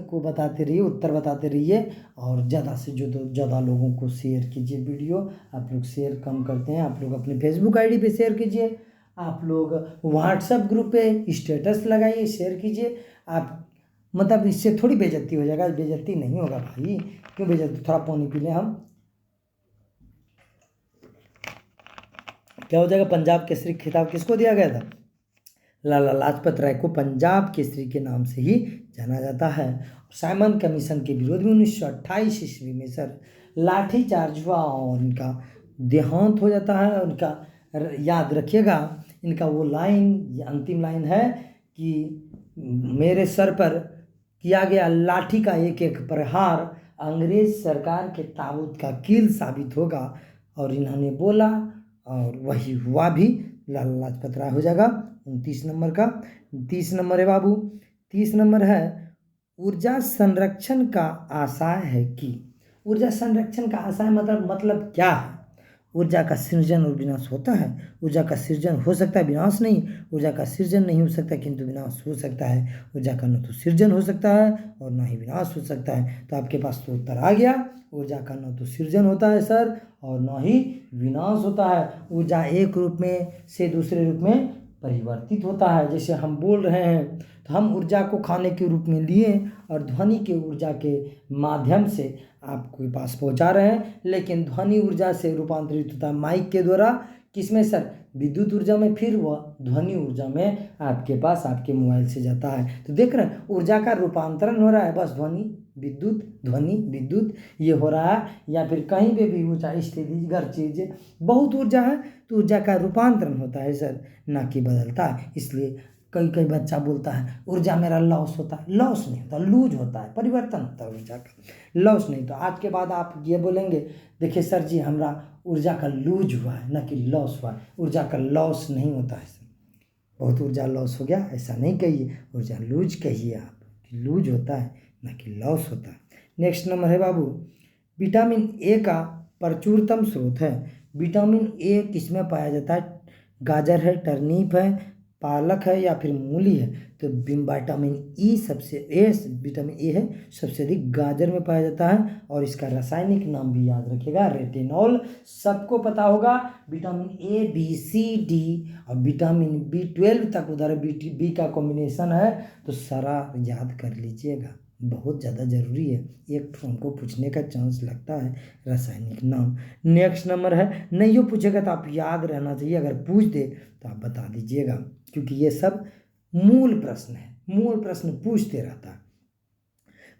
को बताते रहिए, उत्तर बताते रहिए, और ज़्यादा से ज़्यादा लोगों को शेयर कीजिए वीडियो। आप लोग शेयर कम करते हैं। आप लोग अपने फेसबुक आईडी पे शेयर कीजिए, आप लोग व्हाट्सएप ग्रुप पे स्टेटस लगाइए, शेयर कीजिए। आप मतलब इससे थोड़ी बेइज्जती हो जाएगा। बेइज्जती नहीं होगा भाई, क्यों बेइज्जती? थोड़ा पानी पी लें हम। क्या हो जाएगा? पंजाब केसरी खिताब किसको दिया गया था? लाला लाजपत राय को पंजाब केसरी के नाम से ही जाना जाता है। साइमन कमीशन के विरोध में 1928 ईस्वी में सर लाठीचार्ज हुआ और इनका देहांत हो जाता है। उनका याद रखिएगा, इनका वो लाइन, अंतिम लाइन है कि मेरे सर पर किया गया लाठी का एक एक प्रहार अंग्रेज सरकार के ताबूत का कील साबित होगा। और इन्होंने बोला और वही हुआ भी। लाला लाजपत राय हो जाएगा 29 नंबर का। 30 नंबर है बाबू। 30 नंबर है, ऊर्जा संरक्षण का आशय है कि? ऊर्जा संरक्षण का आशय मतलब क्या है? ऊर्जा का सृजन और विनाश होता है। ऊर्जा का सृजन हो सकता है, विनाश नहीं। ऊर्जा का सृजन नहीं हो सकता, किंतु विनाश हो सकता है। ऊर्जा का न तो सृजन हो सकता है और न ही विनाश हो सकता है। तो आपके पास तो उत्तर आ गया। ऊर्जा का न तो सृजन होता है सर, और न ही विनाश होता है। ऊर्जा एक रूप में से दूसरे रूप में परिवर्तित होता है। जैसे हम बोल रहे हैं तो हम ऊर्जा को खाने के रूप में लिए और ध्वनि के ऊर्जा के माध्यम से आपके पास पहुंचा रहे हैं, लेकिन ध्वनि ऊर्जा से रूपांतरित होता है माइक के द्वारा। किसमें सर? विद्युत ऊर्जा में। फिर वह ध्वनि ऊर्जा में आपके पास आपके मोबाइल से जाता है। तो देख रहे हैं, ऊर्जा का रूपांतरण हो रहा है। बस ध्वनि विद्युत ये हो रहा है। या फिर कहीं पे भी ऊंचा स्थिति घर चीज़ बहुत ऊर्जा है तो ऊर्जा का रूपांतरण होता है सर, ना कि बदलता है। इसलिए कई बच्चा बोलता है ऊर्जा मेरा लॉस होता है। लॉस नहीं होता, लूज होता है, परिवर्तन होता है ऊर्जा का, लॉस नहीं। तो आज के बाद आप ये बोलेंगे, देखिए सर जी हमारा ऊर्जा का लूज हुआ है, ना कि लॉस हुआ है। ऊर्जा का लॉस नहीं होता है सर। बहुत ऊर्जा लॉस हो गया ऐसा नहीं कहिए, ऊर्जा लूज कहिए आप, कि लूज होता है ना कि लॉस होता है। नेक्स्ट नंबर है बाबू, विटामिन ए का प्रचुरतम स्रोत है। विटामिन ए किसमें पाया जाता है? गाजर है, टर्निप है, पालक है, या फिर मूली है? तो विटामिन विटामिन ए है सबसे अधिक गाजर में पाया जाता है। और इसका रासायनिक नाम भी याद रखिएगा, रेटिनॉल। सबको पता होगा vitamin A, B, C, D और विटामिन B12 तक, उधर बी का कॉम्बिनेशन है। तो सारा याद कर लीजिएगा, बहुत ज़्यादा ज़रूरी है। एक तो हमको पूछने का चांस लगता है रासायनिक नाम। नेक्स्ट नंबर है, नहीं हो पूछेगा तो आप याद रहना चाहिए, अगर पूछ दे तो आप बता दीजिएगा, क्योंकि ये सब मूल प्रश्न है, मूल प्रश्न पूछते रहता है।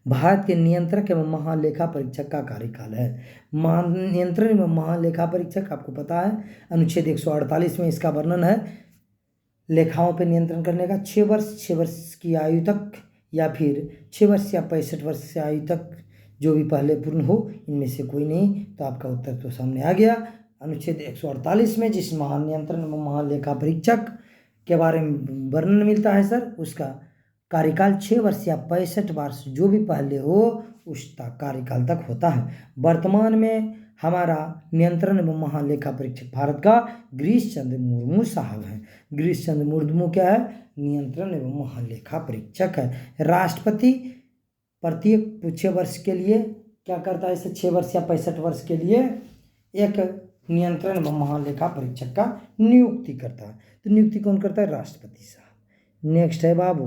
भारत के नियंत्रक एवं महालेखा परीक्षक का कार्यकाल है। नियंत्रण एवं महालेखा परीक्षक आपको पता है, अनुच्छेद 148 में इसका वर्णन है। लेखाओं पर नियंत्रण करने का 6 वर्ष की आयु तक, या फिर 6 वर्ष या 65 वर्ष से आयु तक, जो भी पहले पूर्ण हो, इनमें से कोई नहीं। तो आपका उत्तर तो सामने आ गया। अनुच्छेद 148 में जिस महानियंत्रण व महालेखा परीक्षक के बारे में वर्णन मिलता है सर, उसका कार्यकाल 6 वर्ष या 65 वर्ष जो भी पहले हो उसका कार्यकाल तक होता है। वर्तमान में हमारा नियंत्रण एवं महालेखा परीक्षक भारत का गिरीश चंद्र मुर्मू साहब हैं। गिरीश चंद्र मुर्मू क्या है? नियंत्रण एवं महालेखा परीक्षक है। राष्ट्रपति प्रत्येक 6 वर्ष के लिए क्या करता है? इसे 6 वर्ष या 65 वर्ष के लिए एक नियंत्रण एवं महालेखा परीक्षक का नियुक्ति करता है। तो नियुक्ति कौन करता है? राष्ट्रपति साहब। नेक्स्ट है बाबू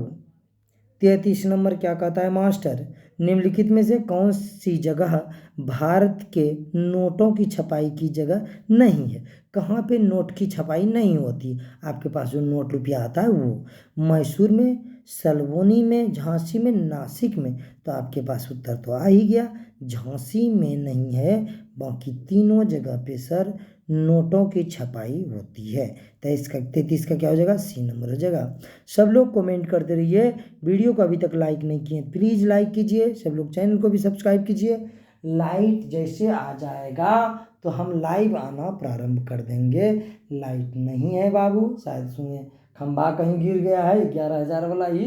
33 नंबर क्या कहता है मास्टर? निम्नलिखित में से कौन सी जगह भारत के नोटों की छपाई की जगह नहीं है? कहाँ पे नोट की छपाई नहीं होती? आपके पास जो नोट रुपया आता है वो मैसूर में, सलबोनी में, झांसी में, नासिक में। तो आपके पास उत्तर तो आ ही गया, झांसी में नहीं है, बाकी तीनों जगह पे सर नोटों की छपाई होती है। तो इसका 33 का क्या हो जाएगा? सी नंबर हो जाएगा। सब लोग कमेंट करते रहिए। वीडियो को अभी तक लाइक नहीं किए प्लीज़ लाइक कीजिए। सब लोग चैनल को भी सब्सक्राइब कीजिए। लाइट जैसे आ जाएगा तो हम लाइव आना प्रारंभ कर देंगे। लाइट नहीं है बाबू, शायद सुनिए खंभा कहीं गिर गया है 11,000 वाला ही,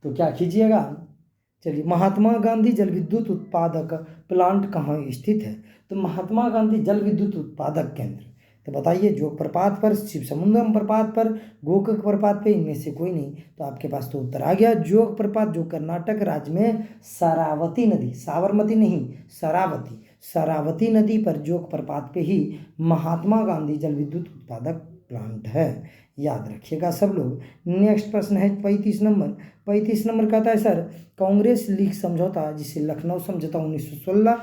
तो क्या कीजिएगा। चलिए, महात्मा गांधी जल विद्युत उत्पादक प्लांट कहाँ स्थित है? तो महात्मा गांधी जल विद्युत उत्पादक केंद्र, तो बताइए जोग प्रपात पर, शिव समुद्रम प्रपात पर, गोकक प्रपात पे, इनमें से कोई नहीं। तो आपके पास तो उत्तर आ गया जोग प्रपात, जो कर्नाटक राज्य में शरावती नदी, साबरमती नहीं शरावती नदी पर जोग प्रपात पे ही महात्मा गांधी जल विद्युत उत्पादक प्लांट है। याद रखिएगा सब लोग। नेक्स्ट प्रश्न है 35 नंबर। 35 नंबर कहता है सर, कांग्रेस लीग समझौता जिसे लखनऊ समझौता 1916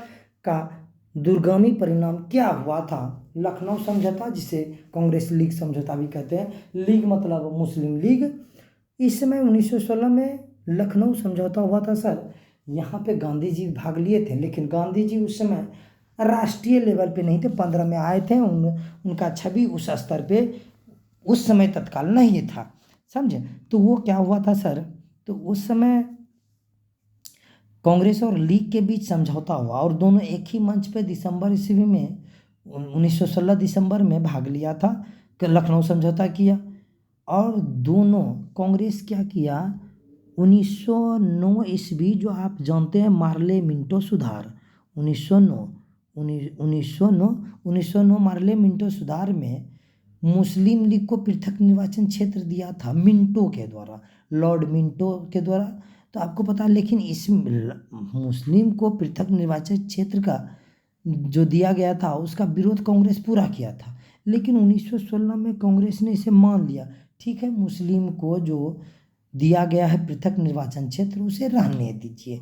का दूरगामी परिणाम क्या हुआ था? लखनऊ समझौता जिसे कांग्रेस लीग समझौता भी कहते हैं, लीग मतलब मुस्लिम लीग। इस समय 1916 में लखनऊ समझौता हुआ था सर। यहाँ पे गांधी जी भाग लिए थे, लेकिन गांधी जी उस समय राष्ट्रीय लेवल पे नहीं थे, 15 में आए थे। उनका छवि उस स्तर पे उस समय तत्काल नहीं था, समझे। तो वो क्या हुआ था सर, तो उस समय कांग्रेस और लीग के बीच समझौता हुआ और दोनों एक ही मंच पे दिसंबर ईस्वी में 1916 दिसंबर में भाग लिया था, लखनऊ समझौता किया। और दोनों कांग्रेस क्या किया, 1909 ईस्वी जो आप जानते हैं मार्ले मिंटो सुधार, 1909 मार्ले मिंटो सुधार में मुस्लिम लीग को पृथक निर्वाचन क्षेत्र दिया था मिंटो के द्वारा, लॉर्ड मिंटो के द्वारा। तो आपको पता है, लेकिन इस मुस्लिम को पृथक निर्वाचन क्षेत्र का जो दिया गया था उसका विरोध कांग्रेस पूरा किया था, लेकिन 1916 में कांग्रेस ने इसे मान लिया। ठीक है, मुस्लिम को जो दिया गया है पृथक निर्वाचन क्षेत्र उसे रहने दीजिए,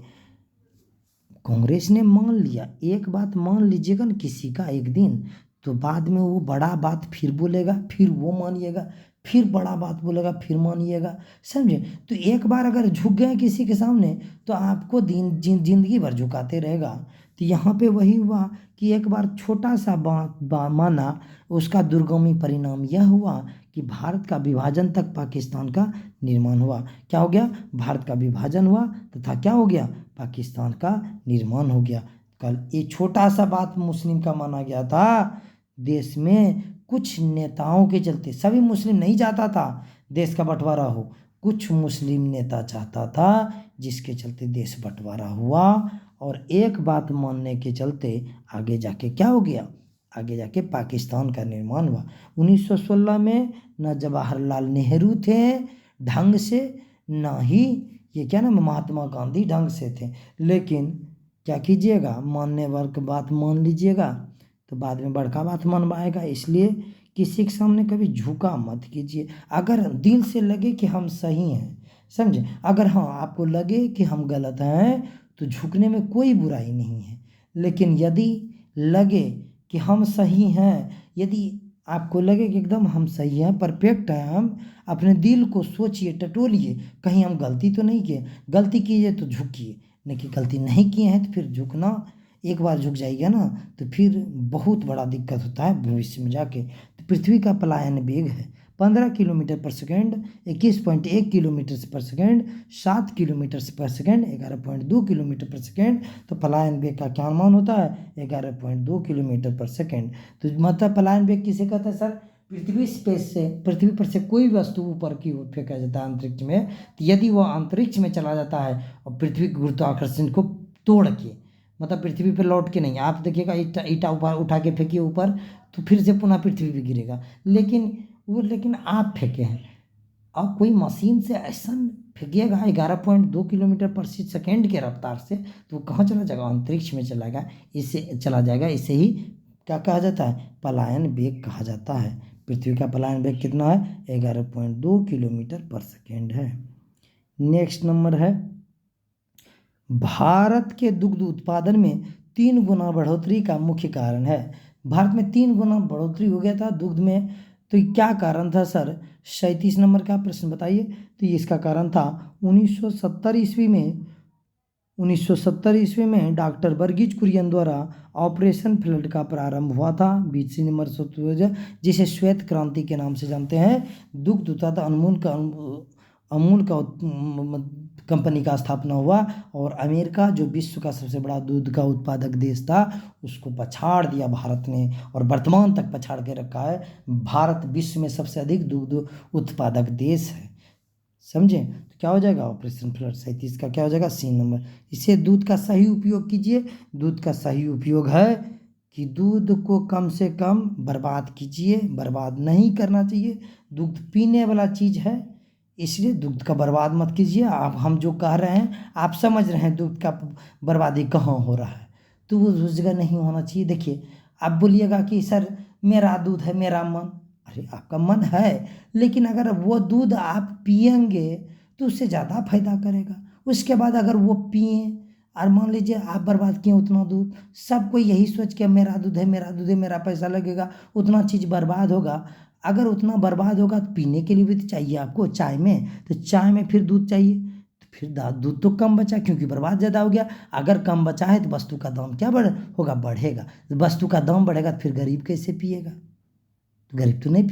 कांग्रेस ने मान लिया। एक बात मान लीजिएगा ना किसी का एक दिन, तो बाद में वो बड़ा बात फिर बोलेगा, फिर वो मानिएगा, फिर बड़ा बात बोलेगा, फिर मानिएगा, समझे। तो एक बार अगर झुक गए किसी के सामने तो आपको जिंदगी भर झुकाते रहेगा। तो यहाँ पे वही हुआ कि एक बार छोटा सा बात माना, उसका दुर्गामी परिणाम यह हुआ कि भारत का विभाजन तक पाकिस्तान का निर्माण हुआ। क्या हो गया? भारत का विभाजन हुआ तथा क्या हो गया? पाकिस्तान का निर्माण हो गया। कल ये छोटा सा बात मुस्लिम का माना गया था। देश में कुछ नेताओं के चलते, सभी मुस्लिम नहीं चाहता था देश का बंटवारा हो, कुछ मुस्लिम नेता चाहता था जिसके चलते देश बंटवारा हुआ। और एक बात मानने के चलते आगे जाके क्या हो गया? आगे जाके पाकिस्तान का निर्माण हुआ। 1916 में न जवाहरलाल नेहरू थे ढंग से, ना ही ये क्या ना महात्मा गांधी ढंग से थे। लेकिन क्या कीजिएगा, मानने वाले बात मान लीजिएगा तो बाद में बड़का बात मनवाएगा। इसलिए किसी के सामने कभी झुका मत कीजिए। अगर दिल से लगे कि हम सही हैं, समझे, अगर हाँ आपको लगे कि हम गलत हैं तो झुकने में कोई बुराई नहीं है। लेकिन यदि लगे कि हम सही हैं, यदि आपको लगे कि एकदम हम सही हैं, परफेक्ट हैं, हम अपने दिल को सोचिए, टटोलिए, कहीं हम गलती तो नहीं किए। गलती कीजिए तो झुकिए, लेकिन गलती नहीं किए हैं तो फिर झुकना, एक बार झुक जाइएगा ना तो फिर बहुत बड़ा दिक्कत होता है भविष्य में जाके। तो पृथ्वी का पलायन वेग है, 15 किलोमीटर पर सेकेंड, 21.1 किलोमीटर पर सेकेंड, 7 किलोमीटर पर सेकेंड, 11.2 किलोमीटर पर सेकेंड। तो पलायन वेग का क्या मान होता है? 11.2 किलोमीटर पर सेकेंड। तो मतलब पलायन वेग किसे कहते हैं सर? पृथ्वी पर से कोई वस्तु ऊपर की ओर फेंका जाता है अंतरिक्ष में, तो यदि वह अंतरिक्ष में चला जाता है और पृथ्वी के गुरुत्वाकर्षण को तोड़ के, मतलब पृथ्वी पर लौट के नहीं, आप देखिएगा ईटा ऊपर उठा के फेंकिए ऊपर, तो फिर से पुनः पृथ्वी पे गिरेगा। लेकिन आप फेंके हैं, अब कोई मशीन से ऐसा फेंकिएगा 11.2 किलोमीटर पर सेकेंड के रफ्तार से, तो वो कहाँ चला जाएगा? अंतरिक्ष में चला जाएगा। इसे ही क्या कहा जाता है? पलायन वेग कहा जाता है। पृथ्वी का पलायन वेग कितना है? 11.2 किलोमीटर पर सेकेंड है। नेक्स्ट नंबर है, भारत के दुग्ध उत्पादन में 3 गुना बढ़ोतरी का मुख्य कारण है। भारत में 3 गुना बढ़ोतरी हो गया था दुग्ध में, तो क्या कारण था सर? 37 नंबर का प्रश्न बताइए। तो इसका कारण था 1970 ईस्वी में डॉक्टर वर्गीज कुरियन द्वारा ऑपरेशन फ्लड का प्रारंभ हुआ था। 20 नंबर जिसे श्वेत क्रांति के नाम से जानते हैं। दुग्ध उत्पादन अमूल का कंपनी का स्थापना हुआ, और अमेरिका जो विश्व का सबसे बड़ा दूध का उत्पादक देश था, उसको पछाड़ दिया भारत ने, और वर्तमान तक पछाड़ के रखा है। भारत विश्व में सबसे अधिक दुग्ध उत्पादक देश है। समझे? तो क्या हो जाएगा? ऑपरेशन फ्लड 37 का क्या हो जाएगा? C number. इसे दूध का सही उपयोग कीजिए। दूध का सही उपयोग है कि दूध को कम से कम बर्बाद कीजिए, बर्बाद नहीं करना चाहिए। दूध पीने वाला चीज़ है, इसलिए दूध का बर्बाद मत कीजिए। आप हम जो कह रहे हैं आप समझ रहे हैं दूध का बर्बादी कहाँ हो रहा है, तो वो उस जगह नहीं होना चाहिए। देखिए, आप बोलिएगा कि सर मेरा दूध है, मेरा मन, अरे आपका मन है, लेकिन अगर वो दूध आप पिएंगे तो उससे ज़्यादा फायदा करेगा। उसके बाद अगर वो पिए और मान लीजिए आप बर्बाद किए उतना दूध, सबको यही सोच के मेरा दूध है, मेरा दूध है, मेरा पैसा लगेगा, उतना चीज़ बर्बाद होगा। अगर उतना बर्बाद होगा तो पीने के लिए भी तो चाहिए आपको, चाय में, तो चाय में फिर दूध चाहिए, तो फिर दूध तो कम बचा क्योंकि बर्बाद ज़्यादा हो गया। अगर कम बचा है तो वस्तु का दाम क्या बढ़ेगा। वस्तु का दाम बढ़ेगा तो फिर गरीब कैसे पिएगा? तो गरीब तो नहीं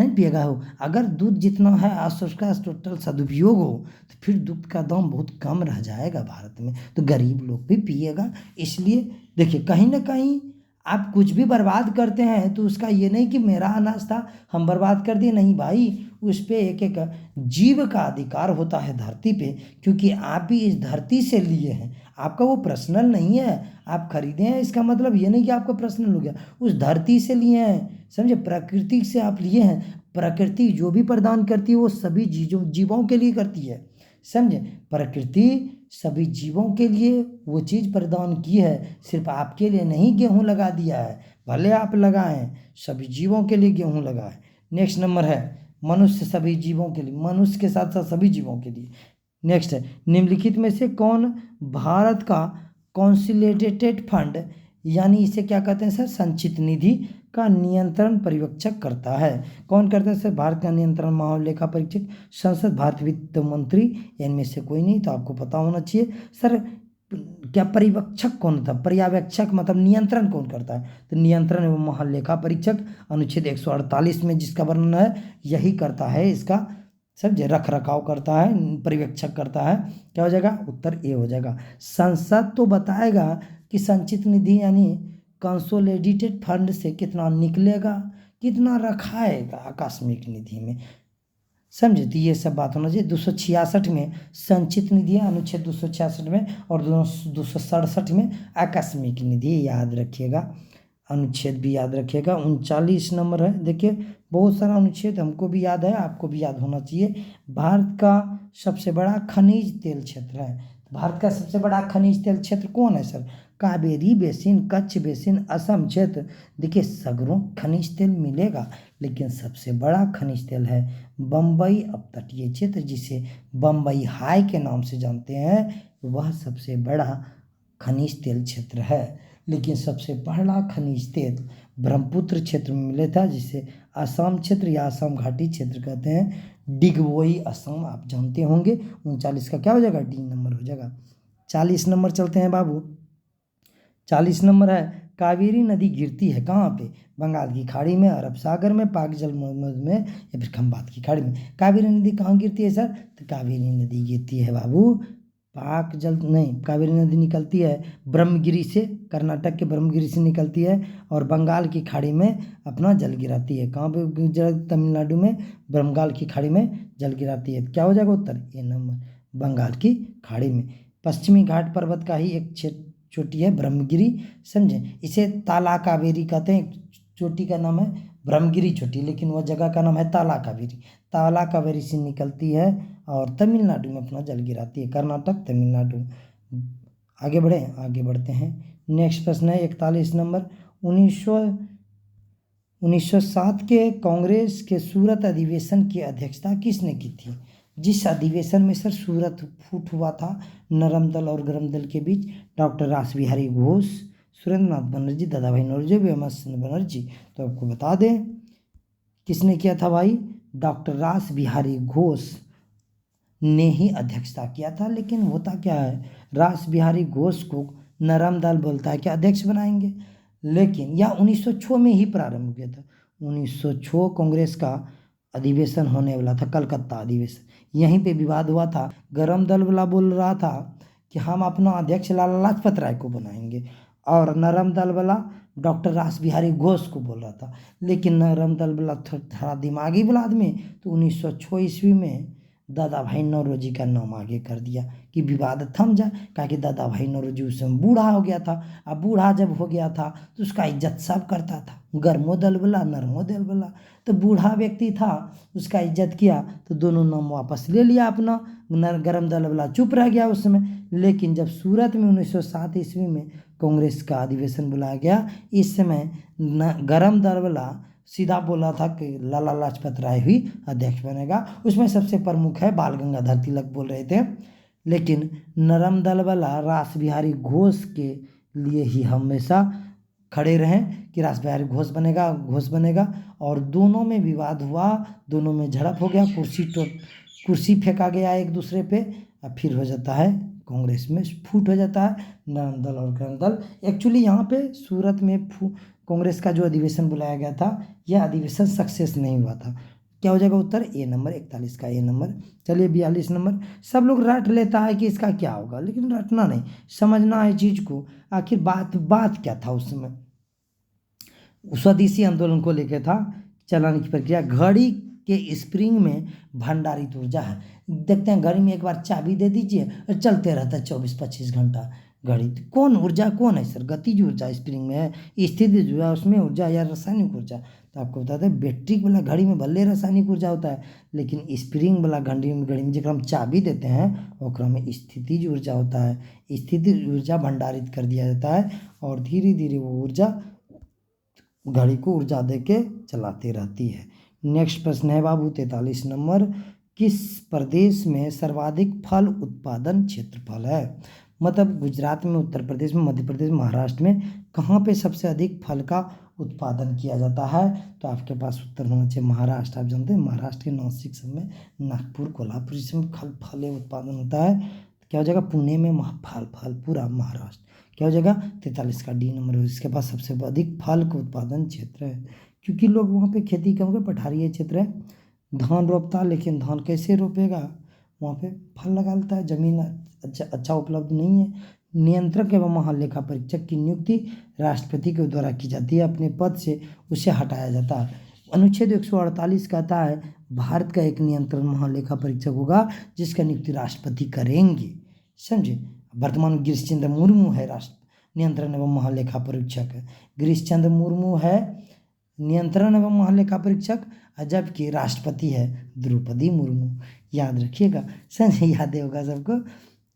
पिएगा हो। अगर दूध जितना है उसका टोटल सदुपयोग हो तो फिर दूध का दाम बहुत कम रह जाएगा भारत में, तो गरीब लोग भी पिएगा। इसलिए देखिए, कहीं ना कहीं आप कुछ भी बर्बाद करते हैं तो उसका ये नहीं कि मेरा अनाज था हम बर्बाद कर दिए, नहीं भाई, उस पे एक एक जीव का अधिकार होता है धरती पे, क्योंकि आप भी इस धरती से लिए हैं। आपका वो पर्सनल नहीं है, आप खरीदे हैं, इसका मतलब ये नहीं कि आपका पर्सनल हो गया, उस धरती से लिए हैं। समझे? प्रकृति से आप लिए हैं। प्रकृति जो भी प्रदान करती है वो सभी जीवों के लिए करती है। समझे? प्रकृति सभी जीवों के लिए वो चीज़ प्रदान की है, सिर्फ आपके लिए नहीं गेहूं लगा दिया है। भले आप लगाएं, सभी जीवों के लिए गेहूं लगाएं। नेक्स्ट नंबर है, मनुष्य सभी जीवों के लिए, मनुष्य के साथ साथ सभी जीवों के लिए। नेक्स्ट है, निम्नलिखित में से कौन भारत का कंसोलिडेटेड फंड, यानी इसे क्या कहते हैं सर? संचित निधि का नियंत्रण पर्यवेक्षक करता है। कौन करता है सर? भारत का नियंत्रण माहौल लेखा परीक्षक, संसद, भारत वित्त मंत्री, इनमें से कोई नहीं, तो आपको पता होना चाहिए। सर क्या पर्यवेक्षक कौन था? पर्यवेक्षक मतलब नियंत्रण कौन करता है? तो नियंत्रण एवं माहौल लेखा परीक्षक अनुच्छेद 148 में जिसका वर्णन है यही करता है। इसका सब रख रखाव करता है, पर्यवेक्षक करता है। क्या हो जाएगा? उत्तर ए हो जाएगा। संसद तो बताएगा कि संचित निधि यानी कंसोलिडेटेड फंड से कितना निकलेगा, कितना रखाएगा आकस्मिक निधि में। समझे? तो ये सब बात होना चाहिए। 266 में संचित निधि है, अनुच्छेद 266 में, और 267 में आकस्मिक निधि, याद रखिएगा। अनुच्छेद भी याद रखिएगा। 39 नंबर है, देखिए बहुत सारा अनुच्छेद हमको भी याद है, आपको भी याद होना चाहिए। भारत का सबसे बड़ा खनिज तेल क्षेत्र है। भारत का सबसे बड़ा खनिज तेल क्षेत्र कौन है sir? Kaveri basin, Kutch basin, Assam क्षेत्र। देखिए सगरों खनिज तेल मिलेगा, लेकिन सबसे बड़ा खनिज तेल है बम्बई अपतटीय क्षेत्र, जिसे बम्बई हाई के नाम से जानते हैं, वह सबसे बड़ा खनिज तेल क्षेत्र है। लेकिन सबसे पहला खनिज तेल ब्रह्मपुत्र क्षेत्र में मिला था, जिसे असम क्षेत्र या असम घाटी क्षेत्र कहते हैं। डिगबोई असम आप जानते होंगे। 39 का क्या हो जाएगा? डी नंबर हो जाएगा। 40 नंबर चलते हैं बाबू। 40 नंबर है, कावेरी नदी गिरती है कहाँ पे? बंगाल की खाड़ी में, अरब सागर में, पाक जल में या फिर खंबात की खाड़ी में। कावेरी नदी कहाँ गिरती है सर? तो कावेरी नदी गिरती है बाबू पाक जल नहीं, कावेरी नदी निकलती है ब्रह्मगिरी से, कर्नाटक के ब्रह्मगिरी से निकलती है और बंगाल की खाड़ी में अपना जल गिराती है। कहाँ पे जल? तमिलनाडु में बंगाल की खाड़ी में जल गिराती है। क्या हो जाएगा उत्तर? ए नंबर, बंगाल की खाड़ी में। पश्चिमी घाट पर्वत का ही एक चोटी है ब्रह्मगिरी, समझे। इसे ताला कावेरी कहते हैं। चोटी का नाम है ब्रह्मगिरी चोटी, लेकिन वह जगह का नाम है ताला कावेरी। ताला कावेरी से निकलती है और तमिलनाडु में अपना जल गिराती है। कर्नाटक, तमिलनाडु। आगे बढ़े, आगे बढ़ते हैं। नेक्स्ट प्रश्न है 41 नंबर। 1907 के कांग्रेस के सूरत अधिवेशन की अध्यक्षता किसने की थी? जिस अधिवेशन में सर सूरत फूट हुआ था नरम दल और गरम दल के बीच, डॉक्टर रास बिहारी घोष, सुरेंद्रनाथ बनर्जी, दादा भाई नौरोजी, हेमचंद्र बनर्जी। तो आपको बता दें किसने किया था भाई? डॉक्टर रास बिहारी घोष ने ही अध्यक्षता किया था। लेकिन होता क्या है, रास बिहारी घोष को नरम दल बोलता है कि अध्यक्ष बनाएंगे, लेकिन यह 1906 में ही प्रारंभ किया था। 1906 कांग्रेस का अधिवेशन होने वाला था, कलकत्ता अधिवेशन। यहीं पे विवाद हुआ था। गरम दल वाला बोल रहा था कि हम अपना अध्यक्ष लाला लाजपत राय को बनाएंगे, और नरम दल वाला डॉक्टर रास बिहारी घोष को बोल रहा था। लेकिन नरम दल वाला थोड़ा दिमागी वाला आदमी, तो 1906 ईस्वी में दादा भाई नौरोजी का नाम आगे कर दिया कि विवाद थम जाए। कहा कि दादा भाई नौरोजी उस समय बूढ़ा हो गया था। अब बूढ़ा जब हो गया था तो उसका इज्जत सब करता था, गर्मो दल वाला नरमो दल वाला। तो बूढ़ा व्यक्ति था, उसका इज्जत किया, तो दोनों नाम वापस ले लिया अपना। गरम दल वाला चुप रह गया उस समय। लेकिन जब सूरत में 1907 ईस्वी में कांग्रेस का अधिवेशन बुलाया गया, इस समय गरम दल वाला सीधा बोला था कि लाला लाजपत राय ही अध्यक्ष बनेगा। उसमें सबसे प्रमुख है बाल गंगाधर तिलक बोल रहे थे। लेकिन नरम दल वाला रास बिहारी घोष के लिए ही हमेशा खड़े रहे कि रास बिहारी घोष बनेगा। और दोनों में विवाद हुआ, दोनों में झड़प हो गया, कुर्सी फेंका गया एक दूसरे पे, और फिर हो जाता है कांग्रेस में फूट हो जाता है नरम दल और गरम दल। एक्चुअली यहाँ पे सूरत में कांग्रेस का जो अधिवेशन बुलाया गया था, यह अधिवेशन सक्सेस नहीं हुआ था। क्या हो जाएगा उत्तर? ए नंबर, 41 का ए नंबर। चलिए 42 नंबर। सब लोग रट लेता है कि इसका क्या होगा, लेकिन रटना नहीं, समझना है चीज को। आखिर बात क्या था उस समय? स्वदेशी आंदोलन को लेकर था। चलाने की प्रक्रिया, घड़ी के स्प्रिंग में भंडारित ऊर्जा है। देखते हैं घड़ी में एक बार चाबी दे दीजिए और चलते रहता है 24-25 घंटा घड़ी। कौन ऊर्जा कौन है सर? गतिज ऊर्जा स्प्रिंग में है, स्थितिज ऊर्जा उसमें ऊर्जा, या रासायनिक ऊर्जा? तो आपको बताते हैं बैटरी वाला घड़ी में भले रासायनिक ऊर्जा होता है, लेकिन स्प्रिंग वाला घड़ी में जब हम चाबी देते हैं ओकरा में स्थितिज ऊर्जा होता है। स्थितिज ऊर्जा भंडारित कर दिया जाता है और धीरे धीरे वो ऊर्जा घड़ी को ऊर्जा दे के चलाती रहती है। नेक्स्ट प्रश्न है बाबू 43 नंबर। किस प्रदेश में सर्वाधिक फल उत्पादन क्षेत्रफल है? मतलब गुजरात में, उत्तर प्रदेश में, मध्य प्रदेश, महाराष्ट्र में कहाँ पे सबसे अधिक फल का उत्पादन किया जाता है? तो आपके पास उत्तर होना चाहिए महाराष्ट्र। आप जानते हैं महाराष्ट्र के नासिक सब में, नागपुर, कोल्हापुर इसमें फल उत्पादन होता है। क्या हो जाएगा? पुणे में फल पूरा महाराष्ट्र। क्या हो जाएगा? 43 का डी नंबर। इसके पास सबसे अधिक फल का उत्पादन क्षेत्र है, क्योंकि लोग वहाँ पे खेती कम कर, पठारी क्षेत्र है, धान रोपता, लेकिन धान कैसे रोपेगा? वहाँ पे फल लगा लेता है, जमीन अच्छा उपलब्ध नहीं है। नियंत्रक एवं महालेखा परीक्षक की नियुक्ति राष्ट्रपति के द्वारा की जाती है, अपने पद से उसे हटाया जाता है। अनुच्छेद 148 कहता है भारत का एक नियंत्रण महालेखा परीक्षक होगा जिसका नियुक्ति राष्ट्रपति करेंगे, समझे। वर्तमान में गिरीश चंद्र मुर्मू है राष्ट्र नियंत्रण एवं महालेखा परीक्षक। गिरीश चंद्र मुर्मू है नियंत्रण एवं महालेखा परीक्षक, जबकि राष्ट्रपति है द्रौपदी मुर्मू। याद रखिएगा, समझे, याद होगा सबको।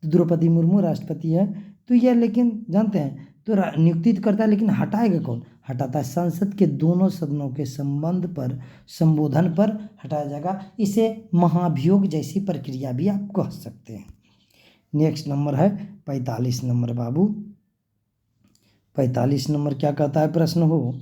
द्रौपदी मुर्मू राष्ट्रपति है। तो यह, लेकिन जानते हैं तो नियुक्ति करता है, लेकिन हटाएगा कौन? हटाता है संसद के दोनों सदनों के संबोधन पर हटाया जाएगा। इसे महाभियोग जैसी प्रक्रिया भी आप कह सकते हैं। नेक्स्ट नंबर है 45 नंबर बाबू। 45 नंबर क्या कहता है प्रश्न हो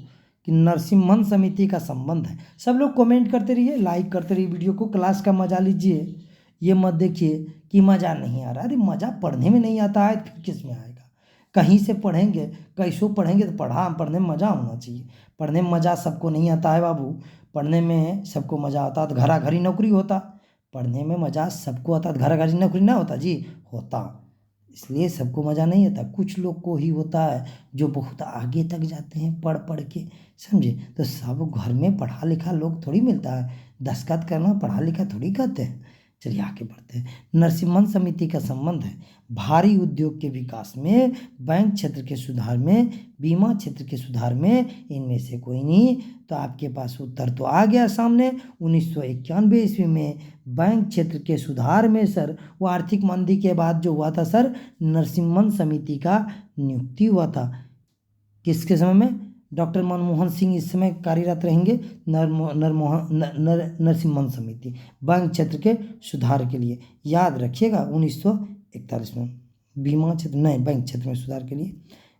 कि नरसिम्हन समिति का संबंध है। सब लोग कमेंट करते रहिए, लाइक करते रहिए वीडियो को, क्लास का मजा लीजिए। ये मत देखिए कि मज़ा नहीं आ रहा। अरे मज़ा पढ़ने में नहीं आता है, फिर किस में आएगा? कहीं से पढ़ेंगे, कैसो पढ़ेंगे, तो पढ़ने में मज़ा होना चाहिए। पढ़ने में मज़ा सबको नहीं आता है बाबू। पढ़ने में सबको मज़ा आता तो घरा घरी नौकरी होता। पढ़ने में मज़ा सबको आता तो घरा घरी नौकरी ना होता जी, होता। इसलिए सबको मज़ा नहीं आता, कुछ लोग को ही होता है जो बहुत आगे तक जाते हैं पढ़ पढ़ के, समझे। तो सब घर में पढ़ा लिखा लोग थोड़ी मिलता है, दस्तखत करना पढ़ा लिखा थोड़ी कहते हैं। चलिए आगे बढ़ते हैं। नरसिम्हन समिति का संबंध है भारी उद्योग के विकास में, बैंक क्षेत्र के सुधार में, बीमा क्षेत्र के सुधार में, इनमें से कोई नहीं। तो आपके पास उत्तर तो आ गया सामने। 1991 ईस्वी में बैंक क्षेत्र के सुधार में सर, वो आर्थिक मंदी के बाद जो हुआ था सर, नरसिम्हन समिति का नियुक्ति हुआ था। किसके समय में? डॉक्टर मनमोहन सिंह इस समय कार्यरत रहेंगे। नरसिम्हन समिति बैंक क्षेत्र के सुधार के लिए, याद रखिएगा 1941 में। बीमा क्षेत्र नहीं, बैंक क्षेत्र में सुधार के लिए।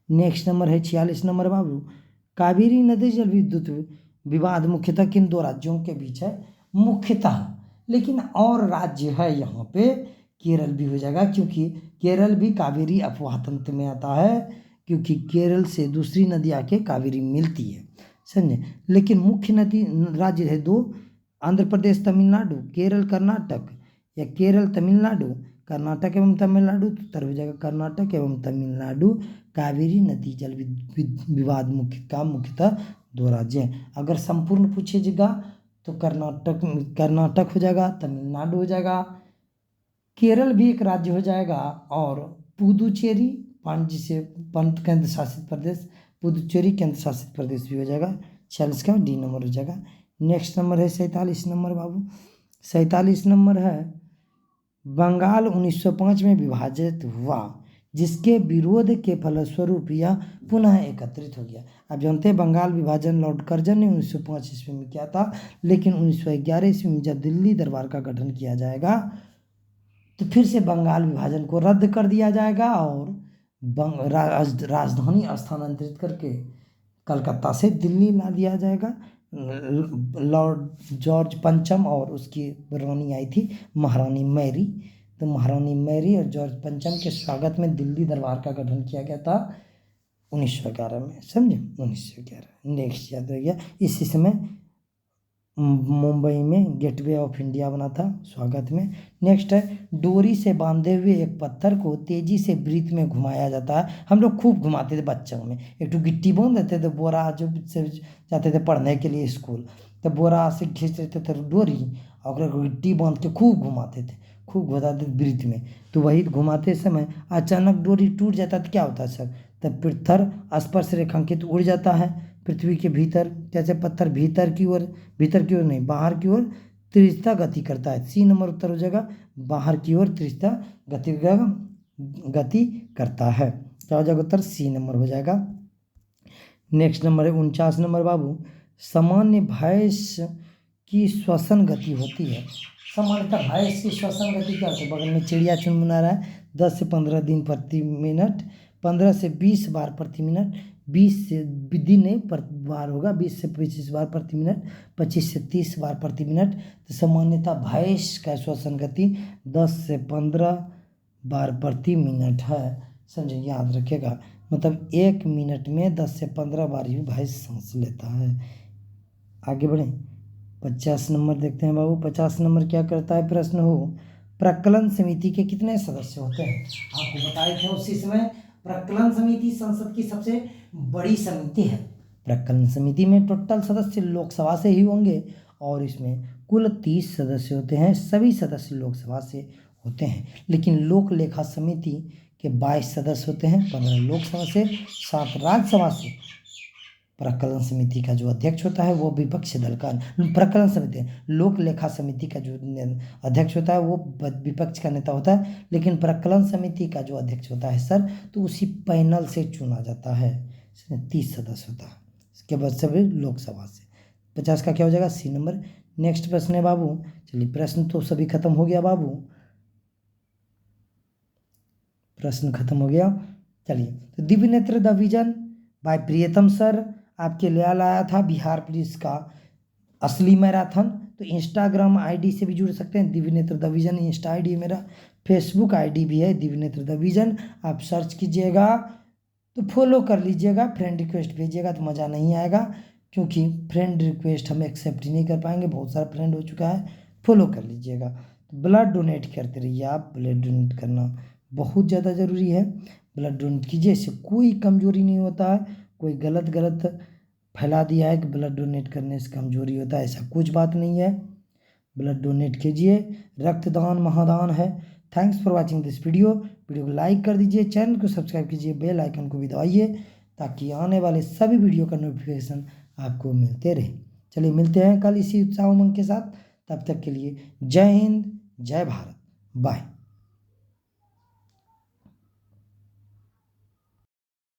नेक्स्ट नंबर है 46 नंबर बाबू। कावेरी नदी जल विद्युत विवाद मुख्यतः किन दो राज्यों के बीच है? मुख्यतः, लेकिन और राज्य है यहाँ पे, केरल भी हो जाएगा, क्योंकि केरल भी कावेरी अपवाह तंत्र में आता है, क्योंकि केरल से दूसरी नदी आके कावेरी मिलती है, समझे। लेकिन मुख्य नदी राज्य है दो, आंध्र प्रदेश तमिलनाडु, केरल कर्नाटक, या केरल तमिलनाडु, कर्नाटक एवं तमिलनाडु। तो उत्तर हो जाएगा कर्नाटक एवं तमिलनाडु। कावेरी नदी जल विवाद मुख्यतः दो राज्य हैं। अगर संपूर्ण पूछिएगा तो कर्नाटक हो जाएगा, तमिलनाडु हो जाएगा, केरल भी एक राज्य हो जाएगा, और पुदुचेरी केंद्र शासित प्रदेश, पुदुचेरी केंद्र शासित प्रदेश भी हो जाएगा। 46 का डी नंबर हो जाएगा। नेक्स्ट नंबर है 47 नंबर बाबू। 47 नंबर है बंगाल 1905 में विभाजित हुआ, जिसके विरोध के फलस्वरूप यह पुनः एकत्रित हो गया। अब जानते हैं बंगाल विभाजन लॉर्ड कर्जन ने 1905 ईस्वी में किया था, लेकिन 1911 ईस्वी में जब दिल्ली दरबार का गठन किया जाएगा तो फिर से बंगाल विभाजन को रद्द कर दिया जाएगा और राजधानी स्थानांतरित करके कलकत्ता से दिल्ली ला दिया जाएगा। लॉर्ड जॉर्ज पंचम और उसकी रानी आई थी महारानी मैरी। तो महारानी मैरी और जॉर्ज पंचम के स्वागत में दिल्ली दरबार का गठन किया गया था 1911 में, समझे, 1911। नेक्स्ट याद रह गया। इसी समय मुंबई में गेटवे ऑफ इंडिया बना था स्वागत में। नेक्स्ट है डोरी से बांधे हुए एक पत्थर को तेजी से वृत्त में घुमाया जाता है। हम लोग खूब घुमाते थे बच्चों में, एक तो गिट्टी बांध देते थे, बोरा जो से जाते थे पढ़ने के लिए स्कूल, तो बोरा से खींच देते थे डोरी और गिट्टी बांध के खूब घुमाते थे, खूब घुमाते थे वृत्त में। तो वही घुमाते समय अचानक डोरी टूट जाता तो क्या होता है सर? तब पत्थर स्पर्श रेखांकित उड़ जाता है पृथ्वी के भीतर। जैसे पत्थर भीतर की ओर नहीं, बाहर की ओर तीव्रता गति करता है। सी नंबर उत्तर हो जाएगा, बाहर की ओर तीव्रता गति करता है। क्या हो जाएगा उत्तर? सी नंबर हो जाएगा। नेक्स्ट नंबर है 49 नंबर बाबू। सामान्य भैंस की श्वसन गति होती है। सामान्यतः भैंस की श्वसन गति क्या होती है? बगल में चिड़िया चुनमुना रहा है। 10 से 15 दिन प्रति मिनट, 15 से 20 बार प्रति मिनट, 20 से दिन नहीं पर बार होगा, 20 से 25 बार प्रति मिनट, 25 से 30 बार प्रति मिनट। तो सामान्यतः भैंस का श्वसन गति 10 से 15 बार प्रति मिनट है, समझे, याद रखिएगा। मतलब 1 मिनट में 10 से 15 बार ही भैंस सांस लेता है। आगे बढ़ें, 50 नंबर देखते हैं बाबू। 50 नंबर क्या करता है? प्रश्न हो, प्रकलन समिति के कितने सदस्य होते हैं? आपको बताए थे उसी समय, प्रकलन समिति संसद की सबसे बड़ी समिति है। प्रकलन समिति में टोटल सदस्य लोकसभा से ही होंगे और इसमें कुल 30 सदस्य होते हैं। सभी सदस्य लोकसभा से होते हैं, लेकिन लोक लेखा समिति के 22 सदस्य होते हैं, 15 लोकसभा से, 7 राज्यसभा से। प्रकलन समिति का जो अध्यक्ष होता है वो विपक्ष दल का, प्रकलन समिति लोक लेखा समिति का जो अध्यक्ष होता है वो विपक्ष का नेता होता है, लेकिन प्रकलन समिति का जो अध्यक्ष होता है सर, तो उसी पैनल से चुना जाता है। 30 सदस्य होता है, इसके बाद सभी लोकसभा से। 50 का क्या हो जाएगा? C number. नेक्स्ट प्रश्न है बाबू। चलिए प्रश्न तो सभी खत्म हो गया बाबू, प्रश्न खत्म हो गया। चलिए, तो दिव्य नेत्र द विजन बाय प्रियतम सर आपके लिए लाया था बिहार पुलिस का असली मैराथन। तो इंस्टाग्राम आईडी से भी जुड़ सकते हैं, दिव्य नेत्र द विजन इंस्टा आईडी मेरा, फेसबुक आईडी भी है दिव्य नेत्र द विजन। आप सर्च कीजिएगा तो फॉलो कर लीजिएगा। फ्रेंड रिक्वेस्ट भेजिएगा तो मज़ा नहीं आएगा, क्योंकि फ्रेंड रिक्वेस्ट हम एक्सेप्ट ही नहीं कर पाएंगे, बहुत सारा फ्रेंड हो चुका है। फॉलो कर लीजिएगा। तो ब्लड डोनेट करते रहिए आप। ब्लड डोनेट करना बहुत ज़्यादा ज़रूरी है। ब्लड डोनेट कीजिए, इससे कोई कमजोरी नहीं होता है। कोई गलत फैला दिया है कि ब्लड डोनेट करने से कमजोरी होता है, ऐसा कुछ बात नहीं है। ब्लड डोनेट कीजिए, रक्तदान महादान है। Thanks for watching this video को लाइक कर दीजिए, चैनल को सब्सक्राइब कीजिए, बेल आइकन को भी दबाइए, ताकि आने वाले सभी वीडियो का नोटिफिकेशन आपको मिलते रहे। चलिए मिलते हैं कल इसी उत्साह उमंग के साथ। तब तक के लिए जय हिंद, जय भारत, बाय।